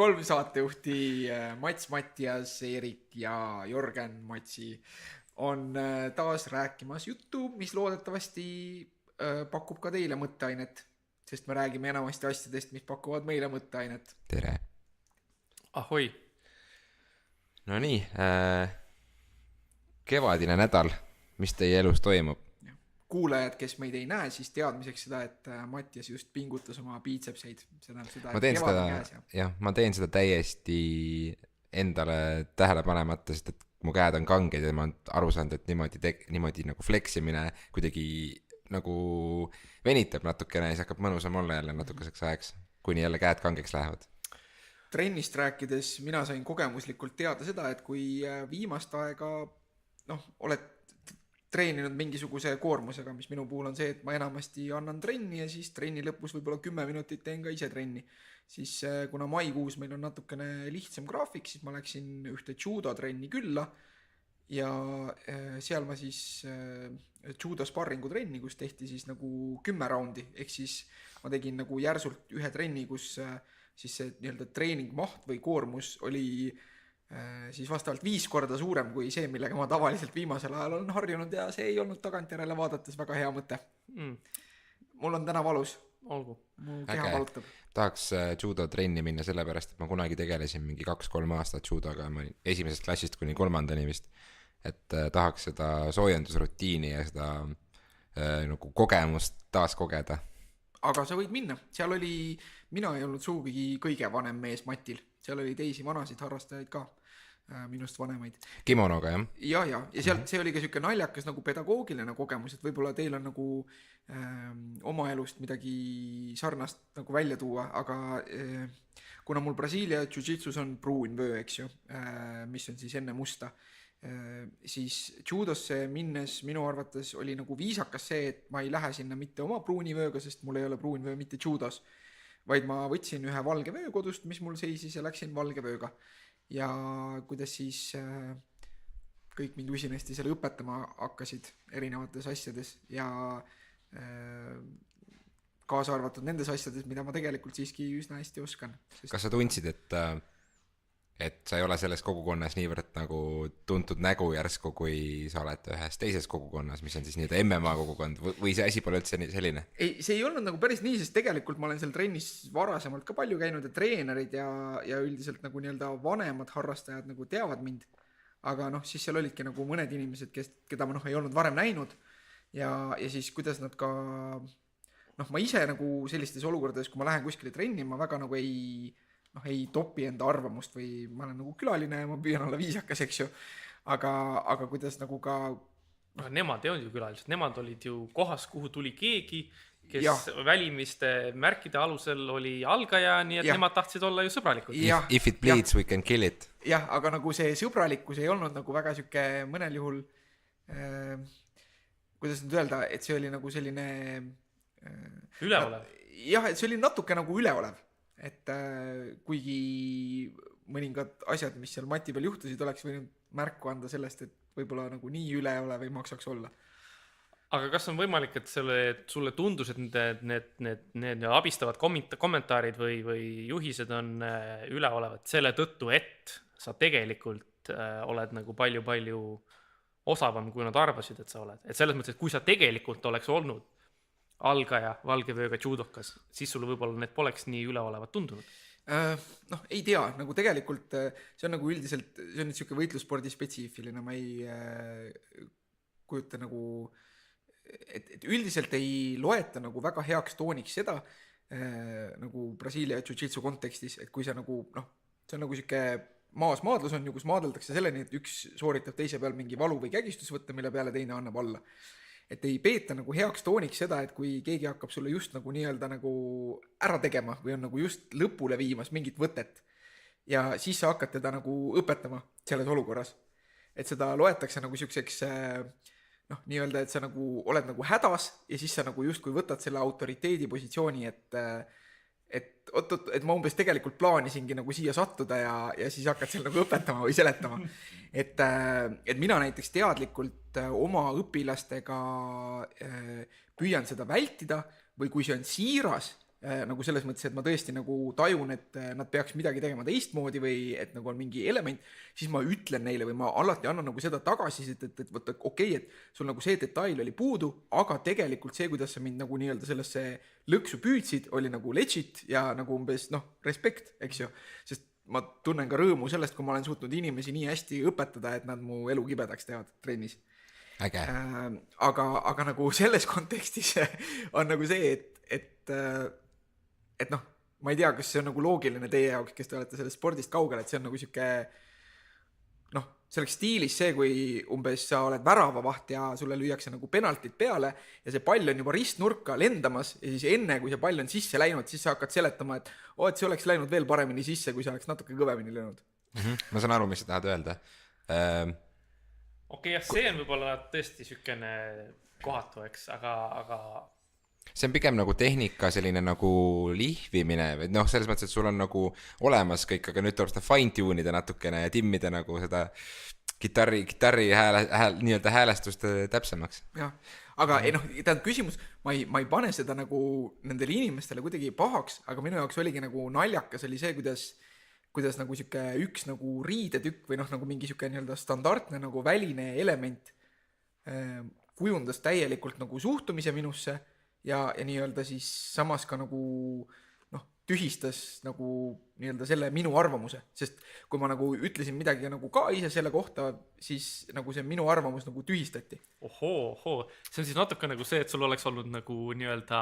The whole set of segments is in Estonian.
kolm saatejuhti Mats, Mattias, Eerik ja Jörgen Matsi on taas rääkimas juttu, mis loodetavasti pakub ka teile mõtteainet, sest me räägime enamasti asjadest, mis pakuvad meile mõtteainet. Tere. Ahoi. No nii, kevadine nädal, mis teie elus toimub? Kuulajad, kes meid ei näe, siis teadmiseks seda, et Mattias just pingutas oma biitsepseid. Seda, ma teen seda täiesti endale tähele panemata, sest et mu käed on kanged ja ma olen aru saanud, et niimoodi nagu fleksimine kuidagi nagu venitab natukene ja siis hakkab mõnusam olla jälle natukeseks ajaks, kuni jälle käed kangeks lähevad. Trennist rääkides mina sain kogemuslikult teada seda, et kui viimast aega oled treeninud mingisuguse koormusega, mis minu puhul on see, et ma enamasti annan trenni ja siis trenni lõpus võib-olla 10 minutit teen ka ise trenni. Siis kuna maikuus meil on natukene lihtsam graafik, siis ma läksin ühte judo trenni külla ja seal ma siis judo sparringu trenni, kus tehti siis nagu 10 raundi, ehk siis ma tegin nagu järsult ühe trenni, kus siis see nii-öelda treeningmaht või koormus oli siis vastavalt 5 korda suurem kui see, millega ma tavaliselt viimasel ajal olen harjunud ja see ei olnud tagantjärele vaadates väga hea mõte. Mul on täna valus. Olgu. Mu keha valutab. Tahaks judo trenni minna sellepärast, et ma kunagi tegelesin mingi 2-3 aastat judoga, ma olin esimesest klassist kuni 3. vist, et tahaks seda soojendusrutiini ja seda nagu kogemust taas kogeda. Aga sa võid minna. Seal oli, mina ei olnud suugi kõige vanem mees Matil. Seal oli teisi vanasid harrastajaid ka, minust vanemaid. Kimonoga, jah? Ja seal, see oli ka siuke naljakas nagu pedagoogiline kogemus, et võib-olla teil on nagu oma elust midagi sarnast nagu välja tuua, aga kuna mul Brasiilia jiu-jitsus on pruunvöö, eks ju, mis on siis enne musta, siis judosse minnes minu arvates oli nagu viisakas see, et ma ei lähe sinna mitte oma pruunivööga, sest mul ei ole pruunvöö mitte judos, vaid ma võtsin ühe valge vöö kodust, mis mul seisis ja läksin valge vööga. Ja kuidas siis kõik mind usinesti selle õpetama hakkasid erinevates asjades ja kaasa arvatud nendes asjades, mida ma tegelikult siiski üsna hästi oskan. Kas sa tundsid, et sa ei ole selles kogukonnas niivõrd nagu tuntud nägu järsku, kui sa oled ühes teises kogukonnas, mis on siis nii-öelda MMA kogukond, või see asi pole üldse selline? Ei, see ei olnud nagu päris nii, sest tegelikult ma olen seal trennis varasemalt ka palju käinud ja treenerid ja üldiselt nagu nii-öelda vanemad harrastajad nagu teavad mind. Aga siis seal olidki nagu mõned inimesed, keda ma ei olnud varem näinud ja siis kuidas nad ka ma ise nagu sellistes olukordades, kui ma lähen kuskile trenni, ma väga nagu ei topi enda arvamust või ma olen nagu külaline ja ma püüan olla viisakas, eks ju. Aga kuidas nagu ka... Nemad ei olnud ju külalised, nemad olid ju kohas, kuhu tuli keegi, kes välimiste märkide alusel oli algaja, nii et nemad tahtsid olla ju sõbralikud. If it bleeds, we can kill it. Jah, aga nagu see sõbralikkus ei olnud nagu väga süke mõnel juhul, kuidas nüüd öelda, et see oli nagu selline... Üleolev. Jah, et see oli natuke nagu üleolev. Et kuigi mõningad asjad, mis seal Mati peal juhtusid, oleks võinud märku anda sellest, et võib-olla nagu nii üleolev ei maksaks olla. Aga kas on võimalik, et sulle tundus, et need abistavad kommentaarid või juhised on üleolevad selle tõttu, et sa tegelikult oled nagu palju osavam, kui nad arvasid, et sa oled. Et selles mõttes, et kui sa tegelikult oleks olnud algaja valgevööga judokas, siis sulle võib-olla need poleks nii üleolevad tundunud? Ei tea, nagu tegelikult see on nagu üldiselt, see on nüüd siuke võitlusspordi spetsiifiline, ma ei kujuta nagu, et üldiselt ei loeta nagu väga heaks tooniks seda nagu Brasiilia jiu-jitsu kontekstis, et kui see nagu, see on nagu siuke maadlus on ju, kus maadeldakse selleni, et üks sooritab teise peal mingi valu või kägistusvõtte, mille peale teine annab alla. Et ei peeta nagu heaks tooniks seda, et kui keegi hakkab sulle just nagu nii-öelda nagu ära tegema või on nagu just lõpule viimas mingit võtet ja siis sa hakkad teda nagu õpetama selles olukorras. Et seda loetakse nagu siukseks nii-öelda, et sa nagu oled nagu hädas ja siis sa nagu just kui võtad selle autoriteedi positsiooni, et ma umbes tegelikult plaanisingi nagu siia sattuda ja siis hakkad seal nagu õpetama või seletama. Et mina näiteks teadlikult oma õpilastega püüan seda vältida või kui see on siiras, nagu selles mõttes, et ma tõesti nagu tajun, et nad peaks midagi tegema teistmoodi või et nagu on mingi element, siis ma ütlen neile või ma alati annan nagu seda tagasisidet, et võtta okei, et sul nagu see detail oli puudu, aga tegelikult see, kuidas sa mind nagu nii-öelda sellesse lõksu püüdsid, oli nagu legit ja nagu umbes respekt, eks ju, sest ma tunnen ka rõõmu sellest, kui ma olen suutnud inimesi nii hästi õpetada, et nad mu elu kibedaks teevad trennis. Äge. Aga nagu selles kontekstis on nagu see, et ma ei tea, kas see on nagu loogiline teie jaoks, kes te olete sellest spordist kaugel, et see on nagu siuke see oleks stiilis see, kui umbes sa oled väravavaht ja sulle lüüakse nagu penaltid peale ja see pall on juba ristnurka lendamas ja siis enne, kui see pall on sisse läinud, siis sa hakkad seletama, et et see oleks läinud veel paremini sisse, kui sa oleks natuke kõvemini löönud. Ma saan aru, mis sa tahad öelda. Okei, jah, see on võib-olla tõesti sükene kohatu, eks, aga see on pigem nagu tehnika selline nagu lihvimine või selles mõttes, et sul on nagu olemas kõik, aga nüüd tuleb seda fine-tune ida natukene ja timmida nagu seda kitarri nii-öelda häälestust täpsemaks. Jah, aga tähendab küsimus, ma ei pane seda nagu nendele inimestele kuidagi pahaks, aga minu jaoks oligi nagu naljakas oli see, kuidas nagu siuke üks nagu riidetükk või nagu mingi siuke nii-öelda standardne nagu väline element kujundas täielikult nagu suhtumise minusse ja nii-öelda siis samas ka nagu tühistas nagu nii-öelda selle minu arvamuse, sest kui ma nagu ütlesin midagi nagu ka ise selle kohta, siis nagu see minu arvamus nagu tühistati. ohoo, see on siis natuke nagu see, et sul oleks olnud nagu nii-öelda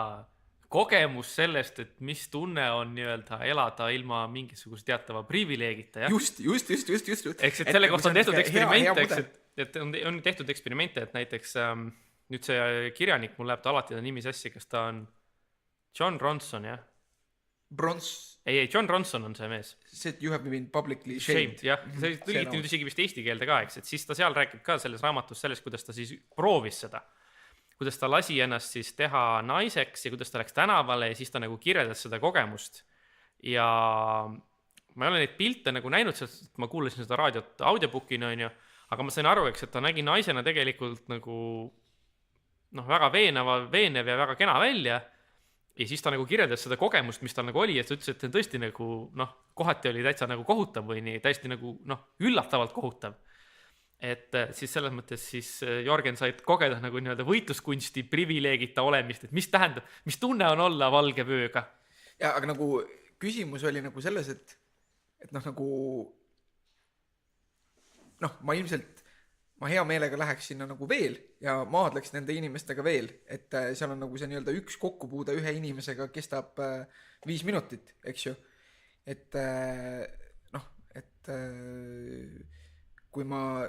kogemus sellest, et mis tunne on nii-öelda elada ilma mingisuguse teatava privileegita, jah? Just. Eks, et selle kohta on tehtud eksperimente, eks, et on tehtud eksperimente, et näiteks nüüd see kirjanik, mul läheb ta alati ta nimi sassi, kas ta on John Ronson, jah? Ei, John Ronson on see mees. See, you have been publicly shamed. Jah, see tõlgiti nüüd isegi vist eesti keelde ka, eks, et siis ta seal räägib ka selles raamatus sellest, kuidas ta siis proovis seda. Kuidas ta lasi ennast siis teha naiseks ja kuidas ta läks tänavale ja siis ta nagu kirjeldas seda kogemust. Ja ma ei ole neid pilte nagu näinud, sest ma kuulasin seda raadiot audiobookina, aga ma sain aru, eks, et ta nägi naisena tegelikult nagu väga veenev ja väga kena välja. Ja siis ta nagu kirjeldas seda kogemust, mis tal nagu oli, et ta ütles, et see tõesti nagu, kohati oli täitsa nagu kohutav või nii, täiesti nagu, üllatavalt kohutav. Et siis selles mõttes siis Jorgen said kogeda nagu nii-öelda võitluskunsti privileegita olemist, et mis tähendab, mis tunne on olla valge vööga. Ja, aga nagu küsimus oli nagu selles, et ma hea meelega läheks sinna nagu veel ja maadleks nende inimestega veel, et seal on nagu see nii-öelda üks kokkupuude ühe inimesega kestab 5 minutit, eks ju. Et kui ma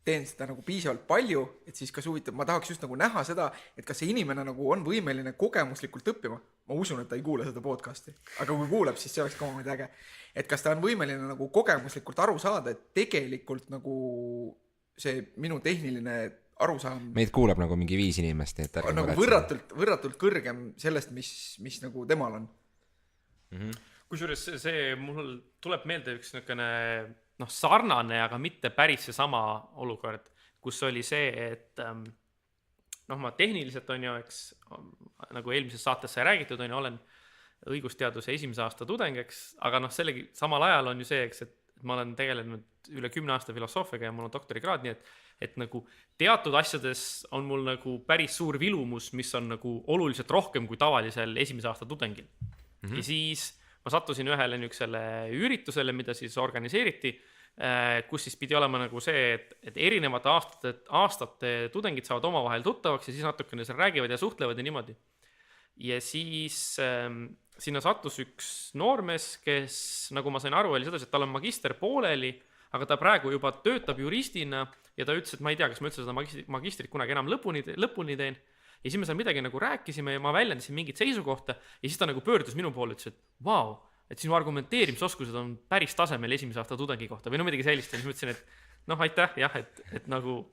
teen seda nagu piisavalt palju, et siis kas huvitav, ma tahaks just nagu näha seda, et kas see inimene nagu on võimeline kogemuslikult õppima. Ma usun, et ta ei kuule seda podcasti, aga kui kuuleb, siis see oleks ka omamoodi äge. Et kas ta on võimeline nagu kogemuslikult aru saada, et tegelikult nagu see minu tehniline arusaam meid kuulab nagu mingi 5 inimest, et on nagu võrratult kõrgem sellest, mis nagu temal on. Kusjuures see mul tuleb meelde üks niisugune sarnane, aga mitte päris seesama olukord, kus oli see, et ma tehniliselt on ju, eks, nagu eelmises saates sai räägitud, olen õigusteaduse 1. aasta tudeng, eks, aga sellegi samal ajal on ju see, eks, et ma olen tegelenud üle 10 aasta filosoofiaga ja mul on doktorikraad, nii et nagu teatud asjades on mul nagu päris suur vilumus, mis on nagu oluliselt rohkem kui tavalisel 1. aasta tudengil. Ja siis ma sattusin ühele niisugusele üritusele, mida siis organiseeriti, kus siis pidi olema nagu see, et erinevate aastate tudengid saavad omavahel tuttavaks ja siis natukene seal räägivad ja suhtlevad ja niimoodi. Ja siis sinna sattus üks noormees, kes, nagu ma sain aru, oli seda, et tal on magister pooleli, aga ta praegu juba töötab juristina ja ta ütles, et ma ei tea, kas ma üldse seda magistrit kunagi enam lõpuni teen. Ja siis me seal midagi nagu rääkisime ja ma väljendasin mingit seisukohta ja siis ta nagu pöördus minu poole ja ütles, et vau, et sinu argumenteerimisoskused on päris tasemel 1. aasta tudengi kohta või midagi sellist ja siis ma ütlesin, et aitäh, jah, et nagu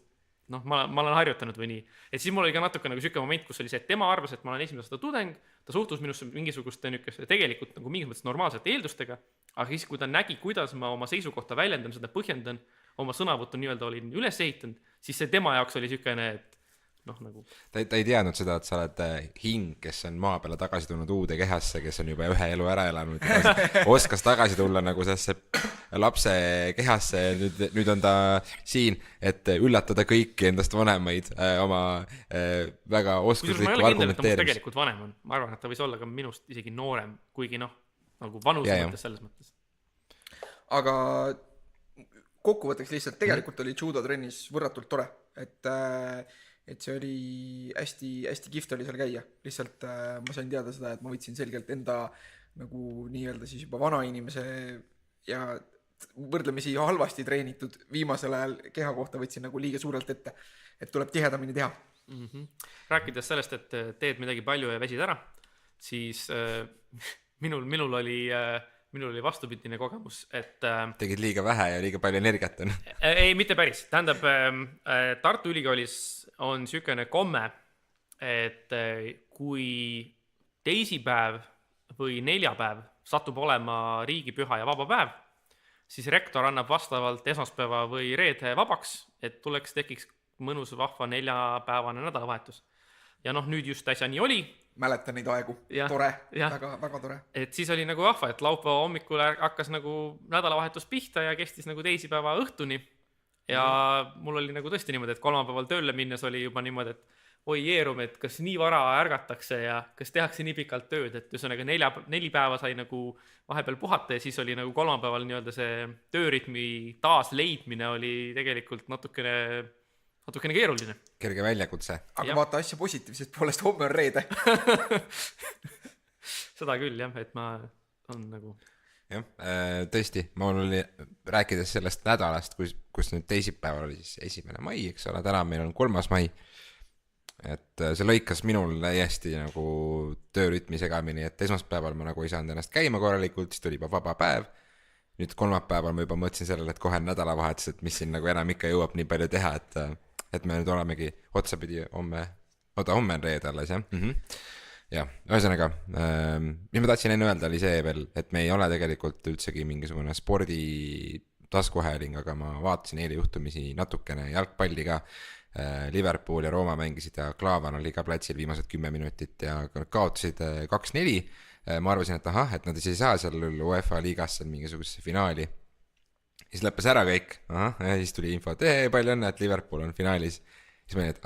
ma olen harjutanud või nii. Et siis mul oli ka natuke nagu siuke moment, kus oli see, et tema arvas, et ma olen 1. aasta tudeng, ta suhtus minusse mingisuguste niisuguse tegelikult nagu mingis mõttes normaalsete eeldustega, aga siis kui ta nägi, kuidas ma oma seisukohta väljendan, seda põhjendan, oma sõnavõttu nii-öelda olin üles ehitanud, siis see tema jaoks oli siukene, et noh nagu ta ei teadnud seda, et sa oled hing, kes on maa peale tagasi tulnud uude kehasse, kes on juba ühe elu ära elanud ja oskas tagasi tulla nagu sellesse lapse kehasse ja nüüd on ta siin, et üllatada kõiki endast vanemaid oma väga kusjuures ma ei oskuslikku ole kindel, et ta must argumenteerimist. tegelikult vanem on, ma arvan, et ta võis olla ka minust isegi noorem, kuigi noh, nagu vanuse Ja, ja. mõttes selles mõttes. aga kokkuvõtteks lihtsalt tegelikult oli judo trennis võrratult tore, et see oli hästi, hästi kihvt oli seal käia, lihtsalt ma sain teada seda, et ma võtsin selgelt enda nagu nii-öelda siis juba vanainimese ja võrdlemisi halvasti treenitud viimasel ajal keha kohta võtsin nagu liiga suurelt ette, et tuleb tihedamini teha. Rääkides sellest, et teed midagi palju ja väsid ära, siis minul oli vastupidine kogemus, et tegid liiga vähe ja liiga palju energiat on. ei, mitte päris, tähendab Tartu Ülikoolis on niisugune komme, et kui teisipäev või neljapäev satub olema riigipüha ja vaba päev, siis rektor annab vastavalt esmaspäeva või reede vabaks, et tekiks mõnus vahva 4-päevane nädalavahetus. Ja noh, nüüd just äsja nii oli. Mäletan neid aegu, Ja, tore, ja. väga, väga tore. Et siis oli nagu vahva, et laupäeva hommikul hakkas nagu nädalavahetus pihta ja kestis nagu teisipäeva õhtuni. Ja mul oli nagu tõesti niimoodi, et kolmapäeval tööle minnes oli juba niimoodi, et oi jeerum, et kas nii vara ärgatakse ja kas tehakse nii pikalt tööd, et ühesõnaga 4 päeva sai nagu vahepeal puhata ja siis oli nagu kolmapäeval nii-öelda see töörütmi taas leidmine oli tegelikult natukene keeruline. Kerge väljakutse. Aga Jah. vaata asja positiivsest poolest, homme on reede. Seda küll jah, et ma on nagu Jah, tõesti, mul oli, rääkides sellest nädalast, kus nüüd teisipäeval oli siis 1. mai, eks ole, täna meil on 3. mai, et see lõikas minul täiesti nagu töörütmi segamini, et esmaspäeval ma nagu ei saanud ennast käima korralikult, siis tuli juba vaba päev, nüüd kolmapäeval ma juba mõtlesin sellele, et kohe nädalavahetus, et mis siin nagu enam ikka jõuab nii palju teha, et me nüüd olemegi otsapidi homme on reede alles, jah? Jah, ühesõnaga, mis ma tahtsin enne öelda oli see veel, et me ei ole tegelikult üldsegi mingisugune spordi taskuhääling, aga ma vaatasin eile juhtumisi natukene jalgpalli ka. Liverpool ja Rooma mängisid ja Klaavan oli ka platsil viimased 10 minutit ja kaotasid 2-4. Ma arvasin, et et nad ei saa seal UEFA liigas mingisugusesse finaali. Siis lõppes ära kõik, ja siis tuli info, et palju õnne, et Liverpool on finaalis. Siis ma olin,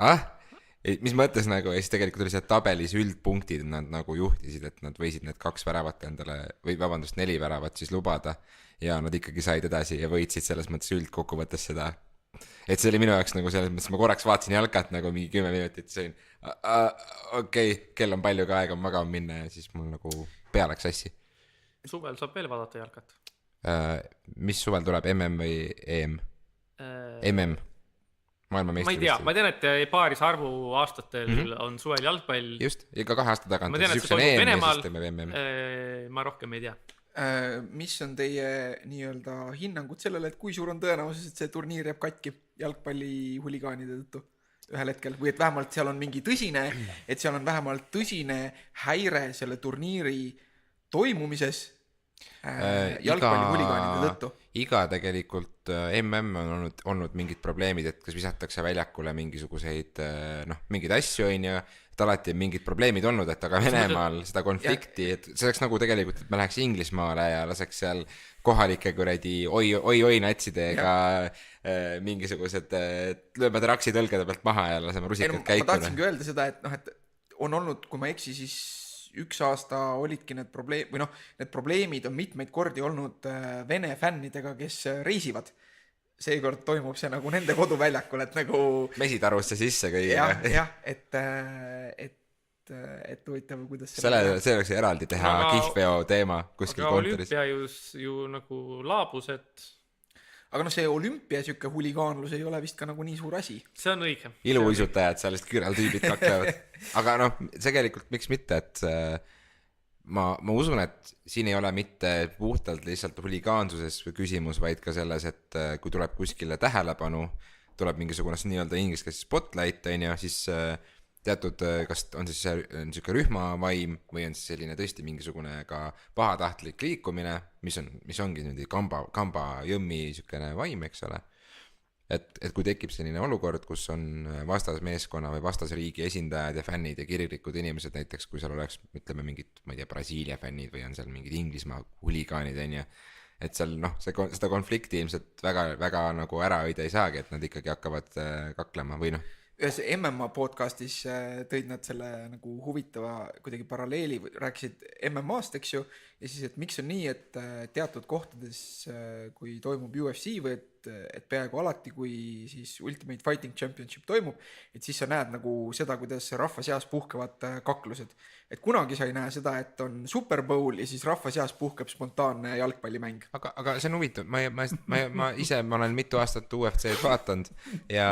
et mis mõttes nagu, ja siis tegelikult oli see tabelis üldpunktid, nad nagu juhtisid, et nad võisid need 2 väravat endale, või vabandust, 4 väravat siis lubada, ja nad ikkagi said edasi ja võitsid selles mõttes üldkokkuvõttes seda. Et see oli minu jaoks nagu selles mõttes, ma korraks vaatasin jalkat nagu mingi 10 minutit, sõin, okei, kell on palju ka aega magama minna ja siis mul nagu pea läks sassi. suvel saab veel vaadata jalkat. Mis suvel tuleb, MM või EM? MM. Ma ei tea, ma tean, et paaris arvu aastatel on suvel jalgpall. Just, iga 2 aasta tagant. Ma tean, et see toimub Venemaal, ma rohkem ei tea. Mis on teie nii-öelda hinnangud sellele, et kui suur on tõenäosus, et see turniir jääb katki jalgpalli huligaanide tõttu ühel hetkel, või et vähemalt seal on mingi tõsine, et seal on vähemalt tõsine häire selle turniiri toimumises jalgpalli huligaanide tõttu? Iga tegelikult MM on olnud mingid probleemid, et kas visatakse väljakule mingisuguseid mingeid asju on ja et alati on mingid probleemid olnud, et aga Venemaal seda konflikti, et see oleks nagu tegelikult, et me läheks Inglismaale ja laseks seal kohalike kuradi oi natsidega mingisugused lööme traksi tõlgede pealt maha ja laseme rusikad käikuna. Ma tahtsingi öelda seda, et on olnud, kui ma eksi, siis 1 aasta olidki need probleemid on mitmeid kordi olnud Vene fännidega, kes reisivad. Seekord toimub see nagu nende koduväljakul, et nagu mesitarusse sisse kõigiga. Jah, et huvitav, kuidas see oleks eraldi teha kihlveo teema kuskil kontoris. Aga olümpia ju nagu laabus, et aga see olümpia siuke huligaanlus ei ole vist ka nagu nii suur asi. See on õige. Iluisutajad, sellest kõrvaltüübid kaklevad. Aga tegelikult miks mitte, et ma usun, et siin ei ole mitte puhtalt lihtsalt huligaansuses küsimus, vaid ka selles, et kui tuleb kuskile tähelepanu, tuleb mingisugune nii-öelda ingliskeelse spotlight, siis teatud, kas on siis niisugune rühmavaim või on siis selline tõesti mingisugune ka pahatahtlik liikumine, mis ongi kamba jõmmi niisugune vaim, eks ole. et kui tekib selline olukord, kus on vastasmeeskonna või vastasriigi esindajad ja fännid ja kirglikud inimesed, näiteks kui seal oleks, ütleme mingid, ma ei tea, Brasiilia fännid või on seal mingid Inglismaa huligaanid, on ju, et seal noh, seda konflikti ilmselt väga nagu ära hoida ei saagi, et nad ikkagi hakkavad kaklema või noh. Ühes MMA podcastis tõid nad selle nagu huvitava kuidagi paralleeli, rääkisid MMA-st, eks ju, ja siis, et miks on nii, et teatud kohtades, kui toimub UFC või et peaaegu alati, kui siis Ultimate Fighting Championship toimub, et siis sa näed nagu seda, kuidas rahva seas puhkevad kaklused. Et kunagi sa ei näe seda, et on Super Bowl ja siis rahva seas puhkeb spontaanne jalgpallimäng. Aga see on huvitav, ma ise olen mitu aastat UFC-d vaatanud ja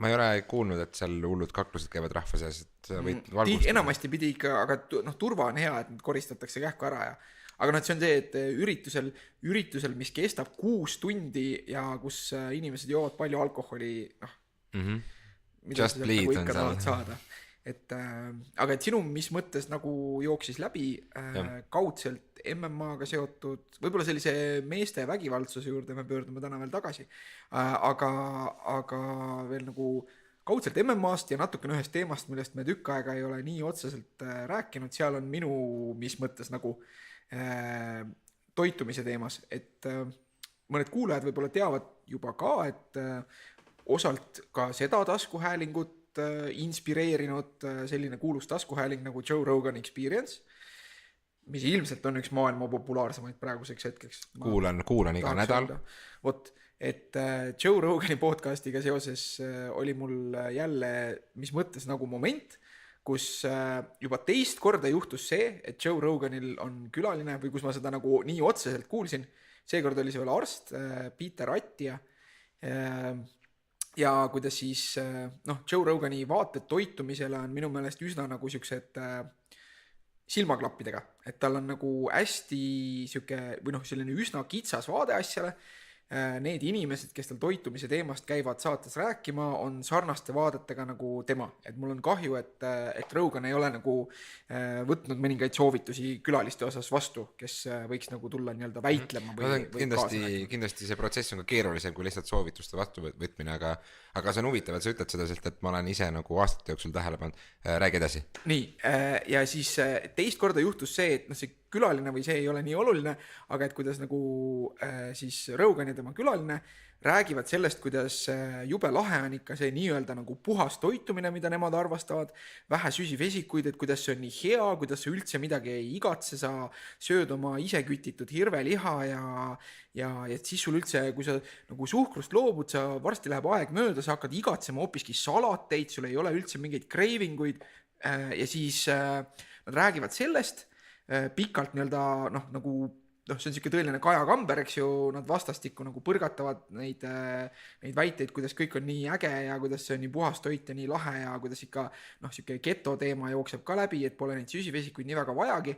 ma ei ole kuulnud, et seal hullud kaklused käivad rahva seas, et võid valgustada. Enamasti pidi ikka, aga noh, turva on hea, et need koristatakse kähku ära ja aga noh, see on see, et üritusel, mis kestab 6 tundi ja kus inimesed joovad palju alkoholi, noh, mida Just sa bleed nagu on ikka seal. tahad saada. Et, aga et sinu mis mõttes nagu jooksis läbi kaudselt MMA-ga seotud, võib-olla sellise meeste vägivaldsuse juurde me pöördume täna veel tagasi, aga veel nagu kaudselt MMA-st ja natukene ühest teemast, millest me tükk aega ei ole nii otseselt rääkinud, seal on minu mis mõttes nagu toitumise teemas, et mõned kuulajad võib-olla teavad juba ka, et osalt ka seda taskuhäälingut inspireerinud selline kuulus taskuhääling nagu Joe Rogan Experience, mis ilmselt on üks maailma populaarsemaid praeguseks hetkeks. Kuulan iga nädal. Vot, et Joe Rogani podcastiga seoses oli mul jälle mis mõttes nagu moment, kus juba teist korda juhtus see, et Joe Roganil on külaline või kus ma seda nagu nii otseselt kuulsin. Seekord oli see veel arst, Peter Attia. Ja kuidas siis, noh, Joe Rogani vaated toitumisele on minu meelest üsna nagu siuksed silmaklappidega, et tal on nagu hästi siuke, või noh, selline üsna kitsas vaade asjale. Need inimesed, kes tal toitumise teemast käivad saates rääkima, on sarnaste vaadetega nagu tema. Et mul on kahju, et Rogan ei ole nagu võtnud mõningaid soovitusi külaliste osas vastu, kes võiks nagu tulla nii-öelda väitlema või kindlasti see protsess on ka keerulisem kui lihtsalt soovituste vastuvõtmine, aga see on huvitav, et sa ütled seda, sest et ma olen ise nagu aastate jooksul tähele pannud. Räägi edasi. Nii, ja siis teist korda juhtus see, et see külaline või see ei ole nii oluline, aga et kuidas nagu siis Rogan ja tema külaline räägivad sellest, kuidas jube lahe on ikka see nii-öelda nagu puhas toitumine, mida nemad arvastavad, vähe süsivesikuid, et kuidas see on nii hea, kuidas sa üldse midagi ei igatse, sa sööd oma ise kütitud hirveliha ja et siis sul üldse, kui sa nagu suhkrust loobud, sa varsti läheb aeg mööda, sa hakkad igatsema hoopiski salateid, sul ei ole üldse mingeid cravinguid ja siis nad räägivad sellest pikalt nii-öelda nagu see on siuke tõeline Kaja Kamber, eks ju, nad vastastikku nagu põrgatavad neid väiteid, kuidas kõik on nii äge ja kuidas see on nii puhas toit ja nii lahe ja kuidas ikka siuke keto teema jookseb ka läbi, et pole neid süsivesikuid nii väga vajagi.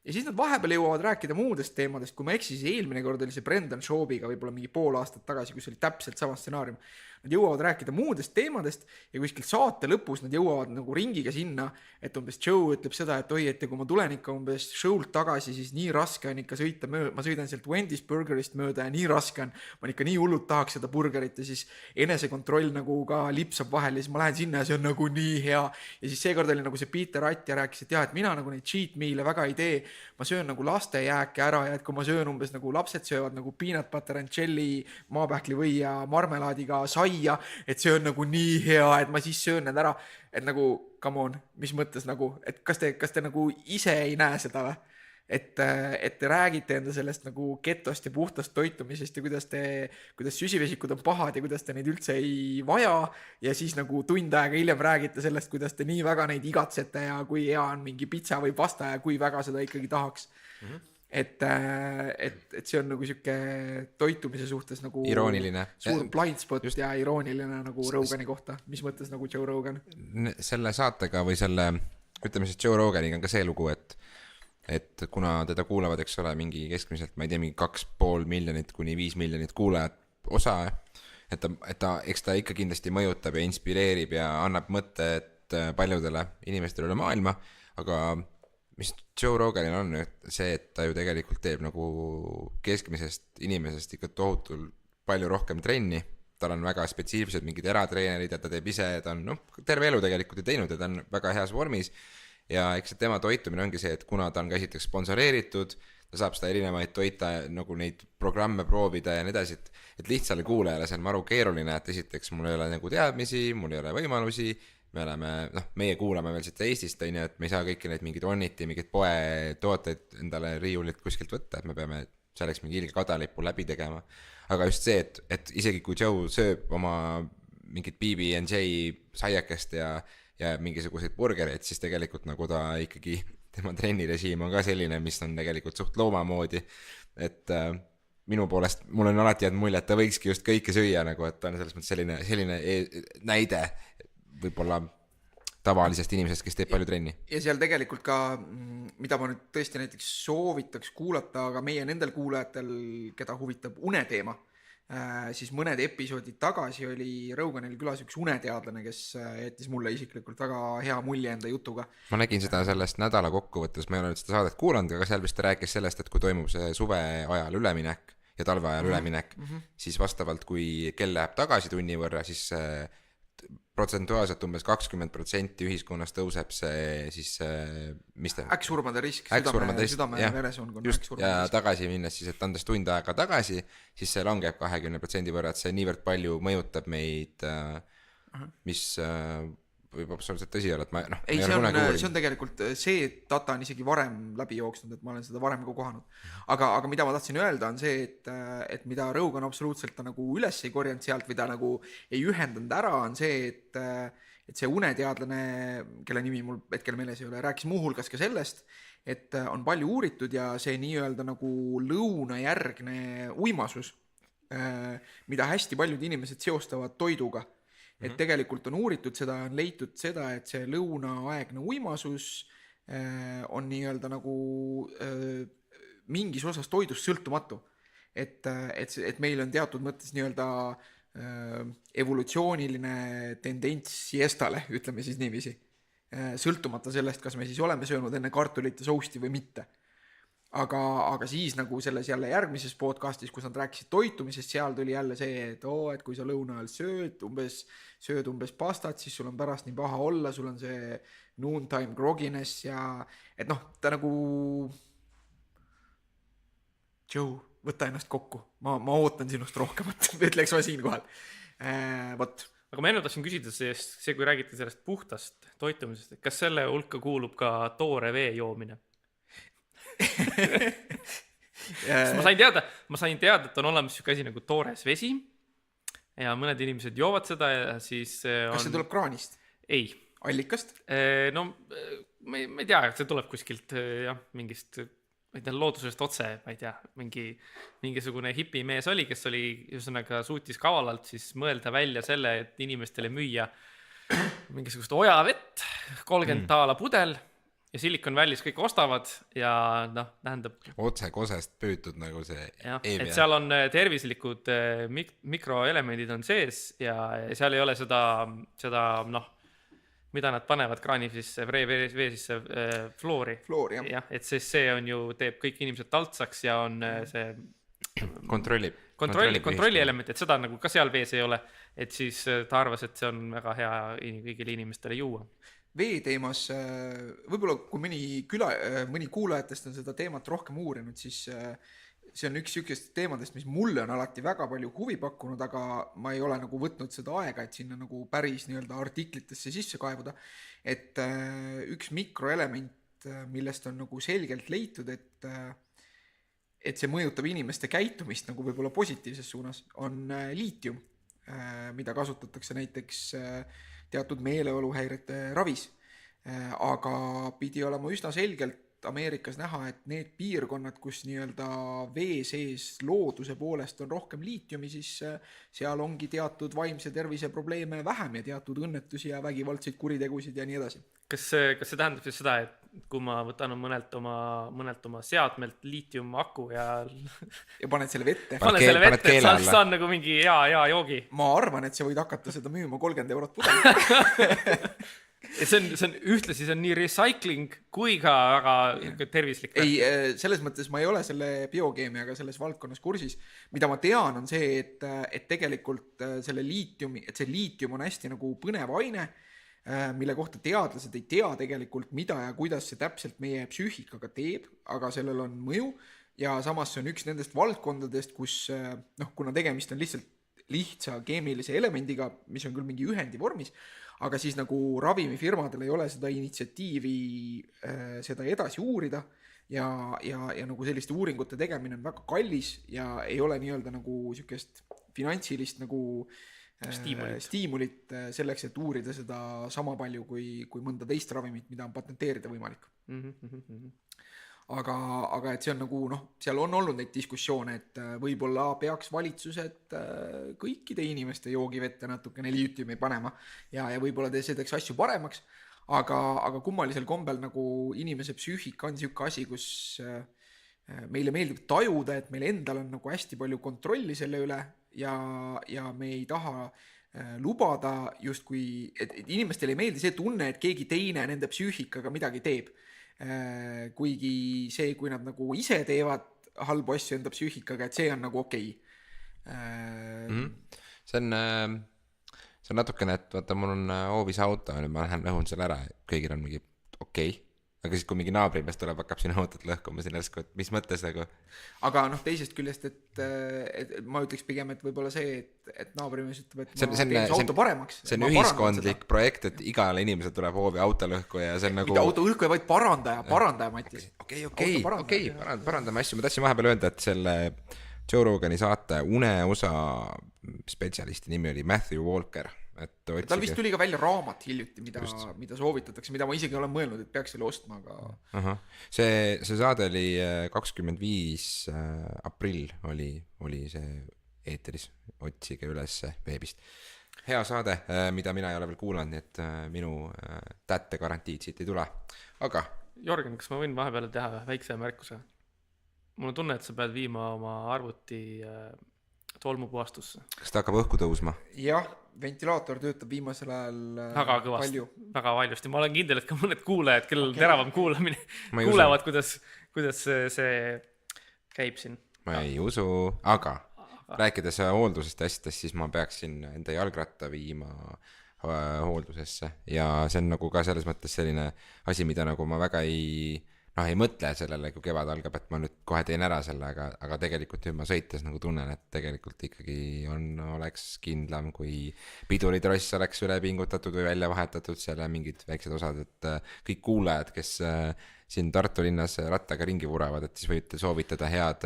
Ja siis nad vahepeal jõuavad rääkida muudest teemadest, kui ma eksisin, eelmine kord oli see Brendan Schaub'iga võib-olla mingi pool aastat tagasi, kus oli täpselt sama stsenaarium. Nad jõuavad rääkida muudest teemadest ja kuskil saate lõpus nad jõuavad nagu ringiga sinna, et umbes Joe ütleb seda, et oi, et kui ma tulen ikka umbes show'lt tagasi, siis nii raske on ikka sõita ma sõidan sealt Wendy's burgerist mööda ja nii raske on, ma ikka nii hullult tahaks seda burgerit ja siis enesekontroll nagu ka lipsab vahel ja siis ma lähen sinna ja see on nagu nii hea. Ja siis seekord oli nagu see Peter Att ja rääkis, et jah, et mina nagu neid cheat meal'e väga ei tee, ma söön nagu laste jääke ära ja et kui ma söön umbes nagu lapsed söövad nagu peanut butter and jelly, maapähkli või ja marmelaadiga saia, et see on nagu nii hea, et ma siis söön need ära, et nagu come on, mis mõttes nagu, et kas te nagu ise ei näe seda või? Et te räägite enda sellest nagu ketost ja puhtast toitumisest ja kuidas süsivesikud on pahad ja kuidas te neid üldse ei vaja ja siis nagu tund aega hiljem räägite sellest, kuidas te nii väga neid igatsete ja kui hea on mingi pitsa või pasta ja kui väga seda ikkagi tahaks. Et see on nagu siuke toitumise suhtes nagu irooniline suur blind spot just. Ja irooniline nagu Rogani kohta, mis mõttes nagu Joe Rogan. Selle saatega või selle, ütleme siis Joe Roganiga on ka see lugu, et kuna teda kuulavad, eks ole, mingi keskmiselt, ma ei tea, mingi 2,5 miljonit kuni 5 miljonit kuulajat osa, et eks ta ikka kindlasti mõjutab ja inspireerib ja annab mõtted paljudele inimestele üle maailma, aga mis Joe Roganil on see, et ta ju tegelikult teeb nagu keskmisest inimesest ikka tohutult palju rohkem trenni tal on väga spetsiifilised mingid eratreenerid ja ta teeb ise ja ta on terve elu tegelikult ju teinud ja ta on väga heas vormis. Ja eks see tema toitumine ongi see, et kuna ta on ka esiteks sponsoreeritud, ta saab seda erinevaid toita nagu neid programme proovida ja nii edasi, et lihtsale kuulajale see on maru keeruline, et esiteks mul ei ole nagu teadmisi, mul ei ole võimalusi, meie kuulame veel siit Eestist, et me ei saa kõiki neid mingid Onniti, mingid poe tooteid endale riiulit kuskilt võtta, et me peame selleks mingi ilge kadalipu läbi tegema. Aga just see, et isegi kui Joe sööb oma mingid PB&J saiakest ja mingisuguseid burgereid, siis tegelikult nagu ta ikkagi, tema trennirežiim on ka selline, mis on tegelikult suht looma moodi, et minu poolest mul on alati jäänud mulje, et ta võikski just kõike süüa, nagu et ta on selles mõttes selline näide võib-olla tavalisest inimesest, kes teeb palju trenni. Ja seal tegelikult ka, mida ma nüüd tõesti näiteks soovitaks kuulata, aga meie nendel kuulajatel, keda huvitab uneteema, siis mõned episoodid tagasi oli Roganil külas üks uneteadlane, kes jättis mulle isiklikult väga hea mulje enda jutuga. Ma nägin seda sellest nädala kokkuvõttes, ma ei ole nüüd seda saadet kuulanud, aga seal vist ta rääkis sellest, et kui toimub see suve ajal üleminek ja talve ajal üleminek, siis vastavalt kui kell läheb tagasi tunni võrra, siis protsentuaalselt umbes 20% ühiskonnas tõuseb see siis äkksurmade risk, südame veresoonkonna äkksurmade ja risk. Tagasi minnes siis, et andes tund aega tagasi, siis see langeb 20% võrra, et see niivõrd palju mõjutab meid, mis võib absoluutselt tõsi olla, et ei, see on tegelikult see data on isegi varem läbi jooksnud, et ma olen seda varem ka kohanud. Aga mida ma tahtsin öelda on see, et mida Rogan absoluutselt ta nagu üles ei korjanud sealt või ta nagu ei ühendanud ära, on see, et see uneteadlane, kelle nimi mul hetkel meeles ei ole, rääkis muuhulgas ka sellest, et on palju uuritud ja see nii-öelda nagu lõunajärgne uimasus, mida hästi paljud inimesed seostavad toiduga. Et tegelikult on uuritud seda, on leitud seda, et see lõunaaegne uimasus on nii-öelda nagu mingis osas toidust sõltumatu. Et meil on teatud mõttes nii-öelda evolutsiooniline tendents siestale, ütleme siis niiviisi. Sõltumata sellest, kas me siis oleme söönud enne kartulit ja sousti või mitte. Aga siis nagu selles jälle järgmises podcastis, kus nad rääkisid toitumisest, seal tuli jälle see, et et kui sa lõuna ajal sööd umbes pastat, siis sul on pärast nii paha olla, sul on see noontime grogginess ja et ta nagu Joe, võta ennast kokku, ma ootan sinust rohkemat, ütleks ma siin kohal. Võt. Aga ma enne tahtsin küsida see, kui räägite sellest puhtast toitumisest, et kas selle hulka kuulub ka toore vee joomine? ma sain teada, et on olemas siuke asi nagu toores vesi ja mõned inimesed joovad seda ja siis Kas see tuleb kraanist? Ei. Allikast? Ma ei tea, see tuleb kuskilt mingist loodusest otse, ma ei tea, mingisugune hipi mees oli, kes oli ühesõnaga suutis kavalalt siis mõelda välja selle, et inimestele müüa mingisugust ojavett, 30 taala pudel ja Silicon Valley's kõik ostavad ja tähendab otse kosest püütud nagu see et seal on tervislikud mikroelemendid on sees ja seal ei ole seda mida nad panevad kraani sisse, vee sisse fluori, jah, et see on ju, teeb kõik inimesed taltsaks ja on see kontrolli element, et seda nagu ka seal vees ei ole, et siis ta arvas, et see on väga hea kõigile inimestele juua. Vee teemas, võib-olla kui mõni kuulajatest on seda teemat rohkem uurinud, siis see on üks sükest teemadest, mis mulle on alati väga palju huvi pakkunud, aga ma ei ole nagu võtnud seda aega, et sinna nagu päris nii-öelda artiklitesse sisse kaevuda. Et üks mikroelement, millest on nagu selgelt leitud, et see mõjutab inimeste käitumist nagu võib-olla positiivses suunas, on liitium, mida kasutatakse näiteks teatud meeleoluhäirete ravis. Aga pidi olema üsna selgelt Ameerikas näha, et need piirkonnad, kus nii-öelda vee sees looduse poolest on rohkem liitiumi, siis seal ongi teatud vaimse tervise probleeme vähem ja teatud õnnetusi ja vägivaldseid kuritegusid ja nii edasi. Kas see tähendab siis seda, et kui ma võtan mõnelt oma seadmelt liitiumaku ja paned selle vette, et saan nagu mingi hea joogi? Ma arvan, et sa võid hakata seda müüma 30 € pudel. see on ühtlasi, see on nii recycling kui ka väga tervislik. Ei, selles mõttes ma ei ole selle biokeemiaga selles valdkonnas kursis. Mida ma tean, on see, et tegelikult see liitium on hästi nagu põnev aine, mille kohta teadlased ei tea tegelikult, mida ja kuidas see täpselt meie psüühikaga teeb, aga sellel on mõju ja samas see on üks nendest valdkondadest, kus kuna tegemist on lihtsa keemilise elemendiga, mis on küll mingi ühendi vormis, aga siis nagu ravimifirmadel ei ole seda initsiatiivi seda edasi uurida ja nagu selliste uuringute tegemine on väga kallis ja ei ole nii-öelda nagu sükest finantsilist nagu stiimulit selleks, et uurida seda sama palju kui mõnda teist ravimit, mida on patenteerida võimalik. Aga et see on nagu, seal on olnud neid diskussioone, et võib-olla peaks valitsused kõikide inimeste joogivette natukene liitiumi panema ja võib-olla see teeks asju paremaks, aga kummalisel kombel nagu inimese psüühika on siuke asi, kus meile meeldib tajuda, et meil endal on nagu hästi palju kontrolli selle üle ja me ei taha lubada justkui, et inimestele ei meeldi see tunne, et keegi teine nende psüühikaga midagi teeb. Kuigi see, kui nad nagu ise teevad halbu asju enda psüühikaga, et see on nagu okei. See on natukene, et vaata, mul on hoovis auto, ma lähen lõhun selle ära, kõigil on mingi okei. Aga siis, kui mingi naabrimees tuleb, hakkab siin autot lõhkuma, siin järsku, et mis mõttes nagu? Aga teisest küljest, et ma ütleks pigem, et võib-olla see, et naabrimees ütleb, et ma teen auto paremaks. See on ühiskondlik projekt, et igale inimesele tuleb hoovi auto lõhku ja see on nagu... Mitte auto lõhku, vaid parandaja, Matis. Okei, parandame asju. Ma tahtsin vahepeal öelda, et selle Joe Rogani saate uneosa spetsialisti nimi oli Matthew Walker. Tal vist tuli ka välja raamat hiljuti, mida soovitatakse, mida ma isegi olen mõelnud, et peaks selle ostma, aga... See saade oli 25. aprill oli see eeteris, otsige üles veebist. Hea saade, mida mina ei ole veel kuulanud, nii et minu tätte garantiid siit ei tule, aga... Jorgen, kas ma võin vahepeal teha väikse märkuse? Mul on tunne, et sa pead viima oma arvuti tolmupuhastusse. Kas ta hakkab õhku tõusma? Jah, ventilaator töötab viimasel ajal väga kõvasti, väga valjusti. Ma olen kindel, et ka mõned kuulajad, kellel teravam kuulamine, kuulevad, kuidas see käib siin. Ma ei usu, aga rääkides hooldusest ja asjadest, siis ma peaksin enda jalgratta viima hooldusesse ja see on nagu ka selles mõttes selline asi, mida nagu ma väga ei mõtle sellele, kui kevad algab, et ma nüüd kohe teen ära selle, aga tegelikult nüüd ma sõites nagu tunnen, et tegelikult ikkagi oleks kindlam, kui pidulitross oleks üle pingutatud või välja vahetatud selle mingid väiksed osad, et kõik kuulajad, kes siin Tartu linnas rattaga ringi vuravad, et siis võite soovitada head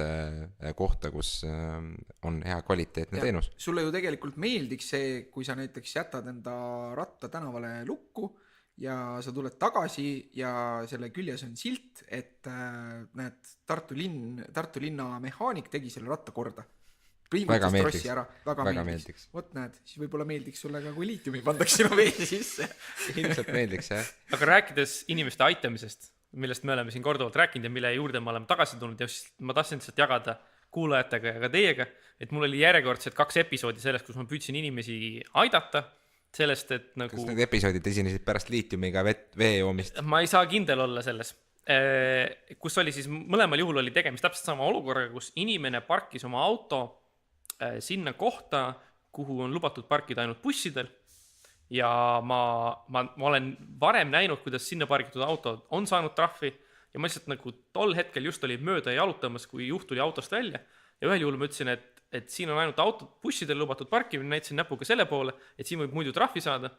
kohta, kus on hea kvaliteetne teenus. Sulle ju tegelikult meeldiks see, kui sa näiteks jätad enda ratta tänavale lukku ja sa tuled tagasi ja selle küljes on silt, et näed, Tartu linna mehaanik tegi selle ratta korda. Väga meeldiks. Vot näed, siis võib-olla meeldiks sulle ka, kui liitiumi pandaks sinu veesi sisse. Ilmselt meeldiks, jah. Aga rääkides inimeste aitamisest, millest me oleme siin korduvalt rääkinud ja mille juurde me oleme tagasi tulnud ja ma tahtsin lihtsalt jagada kuulajatega ja ka teiega, et mul oli järjekordsed 2 episoodi sellest, kus ma püüdsin inimesi aidata sellest, et nagu... Kas need episoodid esinesid pärast liitiumiga vee joomist? Ma ei saa kindel olla selles. Kus oli siis, mõlemal juhul oli tegemist täpselt sama olukorraga, kus inimene parkis oma auto sinna kohta, kuhu on lubatud parkida ainult bussidel. Ja ma olen varem näinud, kuidas sinna pargitud auto on saanud trahvi ja ma lihtsalt nagu tol hetkel just oli mööda jalutamas, kui juht tuli autost välja ja ühel juhul ma ütlesin, et siin on ainult autod bussidel lubatud parkimine, näitasin näpuga selle poole, et siin võib muidu trahvi saada.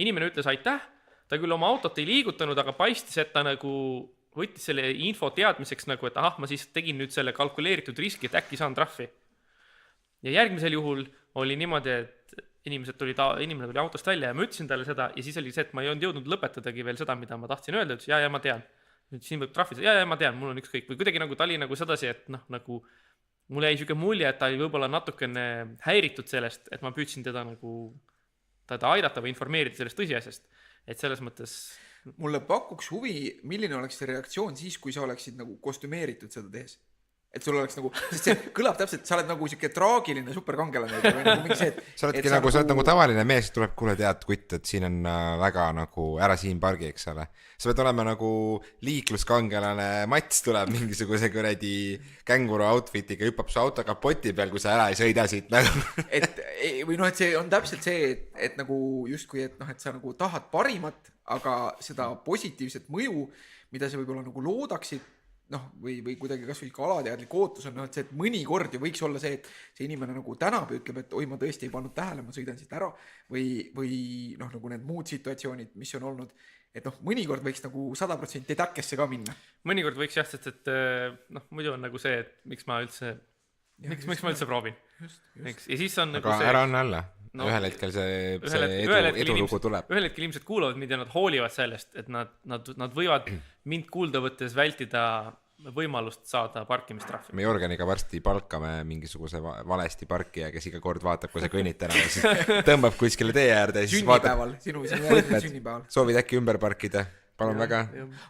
Inimene ütles aitäh, ta küll oma autot ei liigutanud, aga paistis, et ta nagu võttis selle info teadmiseks nagu, et ma siis tegin nüüd selle kalkuleeritud riski, et äkki saan trahvi. Ja järgmisel juhul oli niimoodi, et inimene tuli autost välja ja ma ütlesin talle seda ja siis oli see, et ma ei olnud jõudnud lõpetadagi veel seda, mida ma tahtsin öelda, ütles ja ma tean. Nüüd siin võib trahvi, ja ma tean, mul on ükskõik või kuidagi nagu ta oli nagu sedasi, et nagu mul jäi siuke mulje, et ta oli võib-olla natukene häiritud sellest, et ma püüdsin teda nagu aidata või informeerida sellest tõsiasjast. Et selles mõttes... Mulle pakuks huvi, milline oleks see reaktsioon siis, kui sa oleksid nagu kostümeeritud seda tehes. et sul oleks nagu, sest see kõlab täpselt, sa oled nagu siuke traagiline superkangelane või nagu mingi see, sa oledki nagu, sa oled nagu tavaline mees, tuleb, kuule tead kutt, et siin on väga nagu ära siin pargi, eks ole. Sa pead olema nagu liikluskangelane, Mats tuleb mingisuguse kuradi känguru outfitiga, hüppab su auto kapoti peal, kui sa ära ei sõida siit nagu. et või noh, et see on täpselt see, et nagu justkui, et noh, et sa nagu tahad parimat, aga seda positiivset mõju, mida sa võib-olla nagu loodaksid, noh, või kuidagi kas või ka alateadlik ootus on, noh, et see, et mõnikord ju võiks olla see, et see inimene nagu tänab ja ütleb, et oi, ma tõesti ei pannud tähele, ma sõidan siit ära või noh, nagu need muud situatsioonid, mis on olnud, et noh, mõnikord võiks nagu 100% täkkesse ka minna. Mõnikord võiks jah, sest et noh, muidu on nagu see, et miks ma üldse proovin. Eks, ja siis on aga nagu see... ära anna alla. No, ühel hetkel see edulugu tuleb. Ühel hetkel ilmselt kuulavad mind ja nad hoolivad sellest, et nad võivad mind kuulda võttes vältida võimalust saada parkimistrahvi. Me Jorganiga varsti palkame mingisuguse valesti parkija, kes iga kord vaatab, kui sa kõnnid täna, siis tõmbab kuskile tee äärde. Sünnipäeval, sinu sünnipäeval. Soovid äkki ümber parkida? Palun väga.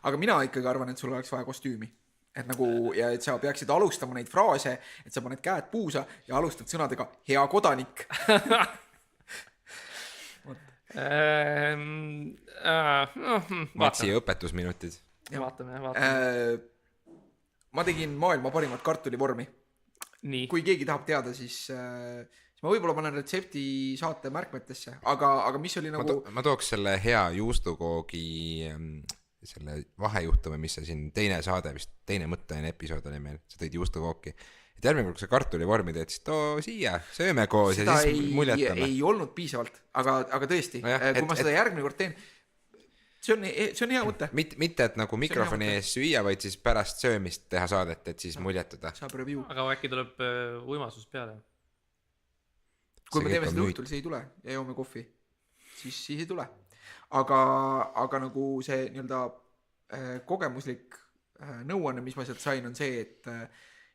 Aga mina ikkagi arvan, et sul oleks vaja kostüümi. Et nagu, ja et sa peaksid alustama neid fraase, et sa paned käed puusa ja alustad sõnadega hea kodanik. Matsi õpetusminutid. Vaatame. Ma tegin maailma parimat kartulivormi. Nii. Kui keegi tahab teada, siis ma võib-olla panen retsepti saate märkmetesse, aga mis oli nagu... Ma tooks selle hea juustukoogi selle vahejuhtumi, mis see siin teine saade, vist teine mõtteline episood oli meil, sa tõid juustukooki. Et järgmine kord, kui sa kartulivormi teed, siis too siia, sööme koos seda ja siis muljatame. Ei olnud piisavalt, aga tõesti, no jah, kui ma seda järgmine kord teen, see on hea mõte. Mitte, et nagu mikrofoni ees süüa, vaid siis pärast söömist teha saadet, et siis muljatada. Aga äkki tuleb uimasus peale? Kui me teeme seda õhtul, see ei tule ja joome kohvi, siis ei tule. Aga nagu see nii-öelda kogemuslik nõuanne, mis ma sealt sain, on see, et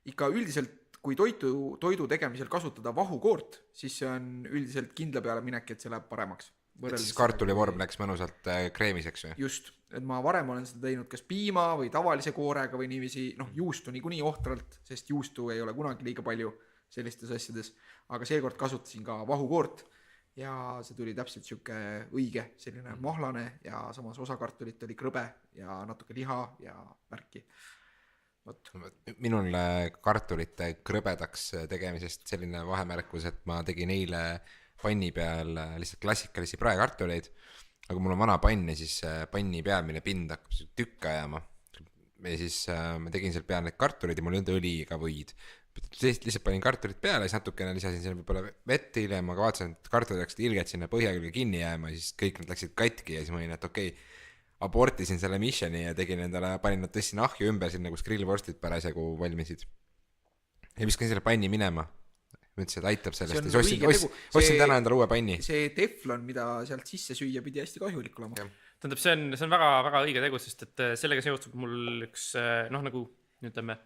ikka üldiselt, kui toidu tegemisel kasutada vahukoort, siis see on üldiselt kindla peale minek, et see läheb paremaks. Et siis kartulivorm läks mõnusalt kreemiseks või? Just, et ma varem olen seda teinud kas piima või tavalise koorega või niiviisi, noh, juustu niikuinii ohtralt, sest juustu ei ole kunagi liiga palju sellistes asjades, aga seekord kasutasin ka vahukoort ja see tuli täpselt siuke õige, selline mahlane ja samas osa kartulit oli krõbe ja natuke liha ja värki. Minul kartulite krõbedaks tegemisest selline vahemärkus, et ma tegin eile panni peal lihtsalt klassikalisi praekartuleid, aga mul on vana pann ja siis panni peamine pind hakkab tükka ajama ja siis ma tegin seal peal need kartulid ja mul ei olnud õliga võid. Lihtsalt panin kartulit peale, siis natukene lisasin sinna võib-olla vett hiljem, aga vaatasin, et kartulid läksid ilged sinna põhja külge kinni jääma ja siis kõik nad läksid katki ja siis ma olin, et okei, abortisin selle missioni ja tegin endale, panin nad tõstin ahju ümber sinna, kus grillvorstid parasjagu valmisid. Ja viskasin selle panni minema. Mõtlesin, et aitab sellest. Ostsin täna endale uue panni. See teflon, mida sealt sisse süüa, pidi hästi kahjulik olema. Tähendab, see on väga, väga õige tegu, sest et sellega seostub mul üks, nagu ütleme,